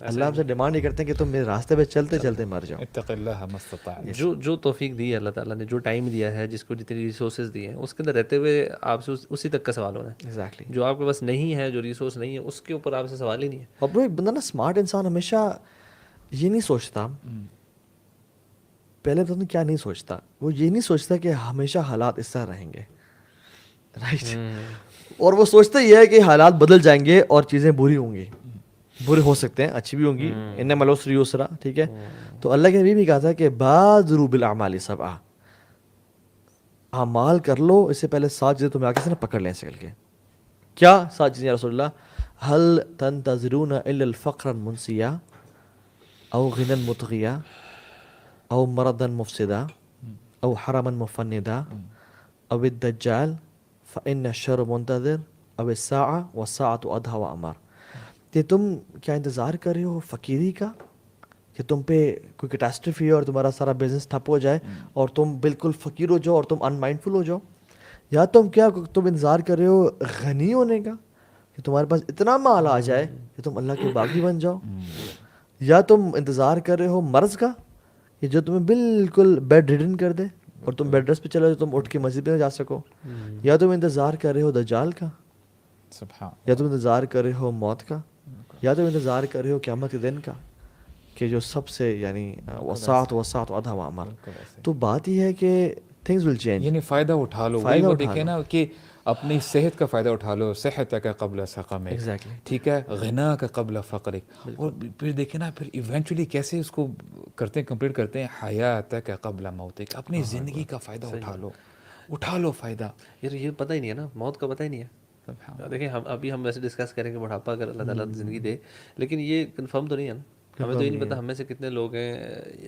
اللہ ہم سے ڈیمانڈ نہیں کرتے کہ تم میرے راستے پہ چلتے چلتے مر جاؤ. اتق اللہ ما استطعت. جو توفیق دی ہے اللہ تعالیٰ نے، جو ٹائم دیا ہے، جس کو جتنی ریسورسز دی ہیں، اس کے اندر رہتے ہوئے آپ سے اسی تک کا سوال ہونا ہے. ایگزیکٹلی. جو آپ کے پاس نہیں ہے، جو ریسورس نہیں ہے، اس کے اوپر آپ سے سوال ہی نہیں ہے. اور ایک بندہ نا اسمارٹ انسان ہمیشہ یہ نہیں سوچتا، پہلے تو کیا نہیں سوچتا، وہ یہ نہیں سوچتا کہ ہمیشہ حالات اس طرح رہیں گے، رائٹ. اور وہ سوچتا یہ ہے کہ حالات بدل جائیں گے اور چیزیں بری ہوں گی، برے ہو سکتے ہیں، اچھی بھی ہوں گی، انما العسر یسرا، ٹھیک ہے. تو اللہ کے نبی بھی کہا تھا کہ بادروا بالاعمال سبعا، اعمال کر لو اس سے پہلے 7 چیزیں تمہیں آگے سے نا پکڑ لیں ایسے کر کے. کیا 7 چیزیں یا رسول اللہ؟ هل تنتظرون الا الفقر المنسیا او غنى مطغیا او مرضا مفسدا او حرما مفندا او الدجال فان الشر منتظر او الساعة والساعة ادهى وامر. کہ تم کیا انتظار کر رہے ہو فقیری کا، کہ تم پہ کوئی کیٹاسٹرفی اور تمہارا سارا بزنس ٹھپ ہو جائے اور تم بالکل فقیر ہو جاؤ اور تم ان مائنڈفل ہو جاؤ، یا تم انتظار کر رہے ہو غنی ہونے کا، کہ تمہارے پاس اتنا مال آ جائے کہ تم اللہ کے باغی بن جاؤ، یا تم انتظار کر رہے ہو مرض کا کہ جو تمہیں بالکل بیڈ ریڈن کر دے اور تم بیڈ ریسٹ پہ چلے جاؤ، تم اٹھ کے مسجد میں جا سکو، یا تم انتظار کر رہے ہو دجال کا، یا تم انتظار کر رہے ہو موت کا، یا تم انتظار کر رہے ہو قیامت کے دن کا کہ جو سب سے یعنی وسعت ادھا وامر. تو بات یہ ہے کہ things will change. یعنی فائدہ اٹھا لو, وہی فائدہ وہ اٹھا دیکھیں لو. نا کہ اپنی صحت کا فائدہ اٹھا لو, صحت کا قبل سقم, Exactly. ٹھیک ہے, غنا کا قبل فقر. اور پھر دیکھیں نا پھر ایونچولی کیسے اس کو کرتے ہیں, کمپلیٹ کرتے ہیں, حیات کا قبل موت. اپنی زندگی کا فائدہ اٹھا لو فائدہ. یار یہ پتہ ہی نہیں ہے نا, موت کا پتہ ہی نہیں ہے. دیکھیں ہم ویسے ڈسکس کریں کہ بڑھاپا اگر اللہ تعالیٰ زندگی دے, لیکن یہ کنفرم تو نہیں ہے نا. ہمیں تو یہ نہیں پتا ہم میں سے کتنے لوگ ہیں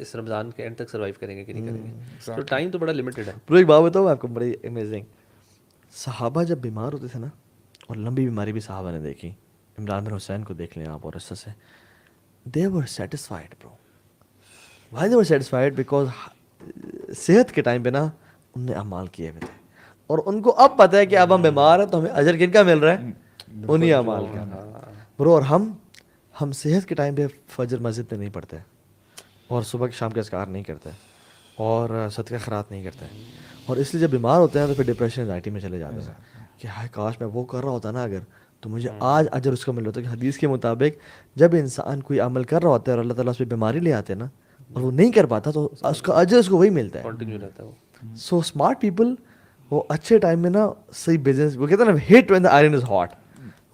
اس رمضان کے اینڈ تک سروائیو کریں گے کہ نہیں کریں گے. تو ٹائم تو بڑا لمیٹڈ ہے. برو ایک بات بتاؤں آپ کو بڑی امیزنگ, صحابہ جب بیمار ہوتے تھے نا, اور لمبی بیماری بھی صحابہ نے دیکھی, عمران بن حسین کو دیکھ لیں آپ, اور اس سے they were satisfied bro. why they were satisfied? because صحت کے ٹائم پہ نا ان نے اعمال کیے ہوئے تھے, اور ان کو اب پتہ ہے کہ اب ہم بیمار ہیں تو ہمیں اجر کن کا مل رہا ہے, انہی اعمال کا. برو اور ہم صحت کے ٹائم پہ فجر مسجد میں نہیں پڑھتے, اور صبح شام کے اذکار نہیں کرتے, اور صدقہ خیرات نہیں کرتے, اور اس لیے جب بیمار ہوتے ہیں تو پھر ڈپریشن انزائٹی میں چلے جاتے ہیں کہ ہائے کاش میں وہ کر رہا ہوتا نا اگر, تو مجھے آج اجر اس کو مل رہا ہوتا. کہ حدیث کے مطابق جب انسان کوئی عمل کر رہا ہوتا ہے اور اللہ تعالیٰ اس پہ بیماری لے آتے ہیں نا, اور وہ نہیں کر پاتا, تو اس کا اجر اس کو وہی ملتا ہے. کنٹینیو رہتا ہے وہ. سو اسمارٹ پیپل وہ اچھے ٹائم میں نا صحیح بزنس, وہ کہتے ہیں نا hit when the iron is hot,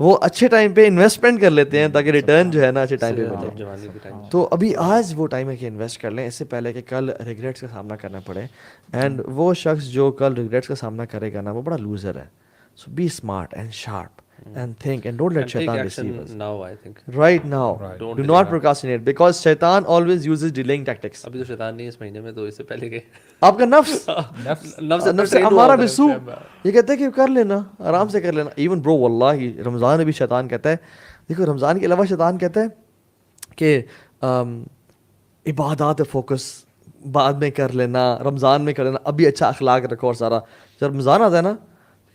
وہ اچھے ٹائم پہ انویسٹمنٹ کر لیتے ہیں تاکہ ریٹرن جو ہے نا اچھے ٹائم پہ ملے. جوانی کے ٹائم. تو ابھی آج وہ ٹائم ہے کہ انویسٹ کر لیں, اس سے پہلے کہ کل ریگریٹس کا سامنا کرنا پڑے. اینڈ وہ شخص جو کل ریگریٹس کا سامنا کرے گا نا, وہ بڑا لوزر ہے. So be smart and sharp and think and don't let shaitan deceive us. Now I think Right now. Do not procrastinate because shaitan always uses delaying tactics. ابھی تو شیطان نہیں اس مہینے میں, تو اس سے پہلے کہ آپ کا نفس ہمارا بھی سو یہ کہتا ہے کہ کر لینا, آرام سے کر لینا. ایون برو واللہ رمضان میں بھی شیطان کہتا ہے, دیکھو رمضان کے علاوہ شیطان کہتا ہے کہ عبادات فوکس بعد میں کر لینا, رمضان میں کر لینا, ابھی اچھا اخلاق رکھو. اور سارا جب رمضان آتا ہے نا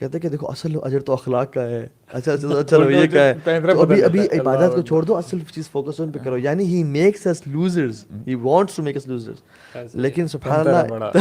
کہتے ہیں کہ دیکھو اصل اجر تو اخلاق کا ہے, اچھا رویے کا ہے, تو ابھی عبادت کو چھوڑ دو, اصل چیز فوکس ان پہ کرو. یعنی he makes us losers, he wants to make us losers. لیکن سبحان اللہ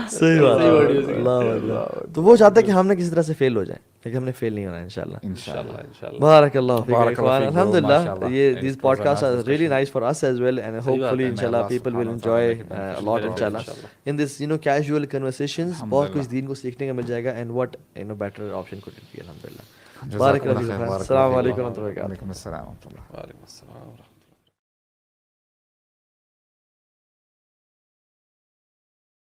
صحیح بات ہے, اللہ اکبر. تو وہ چاہتا ہے کہ ہم نے کسی طرح سے فیل ہو جائیں, لیکن ہم نے فیل نہیں ہونا انشاءاللہ. بارک اللہ فیک اخوان. الحمدللہ یہ these podcasts are really nice for us as well, and hopefully inshallah people will enjoy a lot inshallah in this casual conversations. بہت کچھ دین کو سیکھنے کا مل جائے گا, and what better option could it be. الحمدللہ. بارک اللہ فیک. السلام علیکم و رحمۃ اللہ وبرکاتہ. وعلیکم السلام و رحمۃ اللہ. وعلیکم السلام.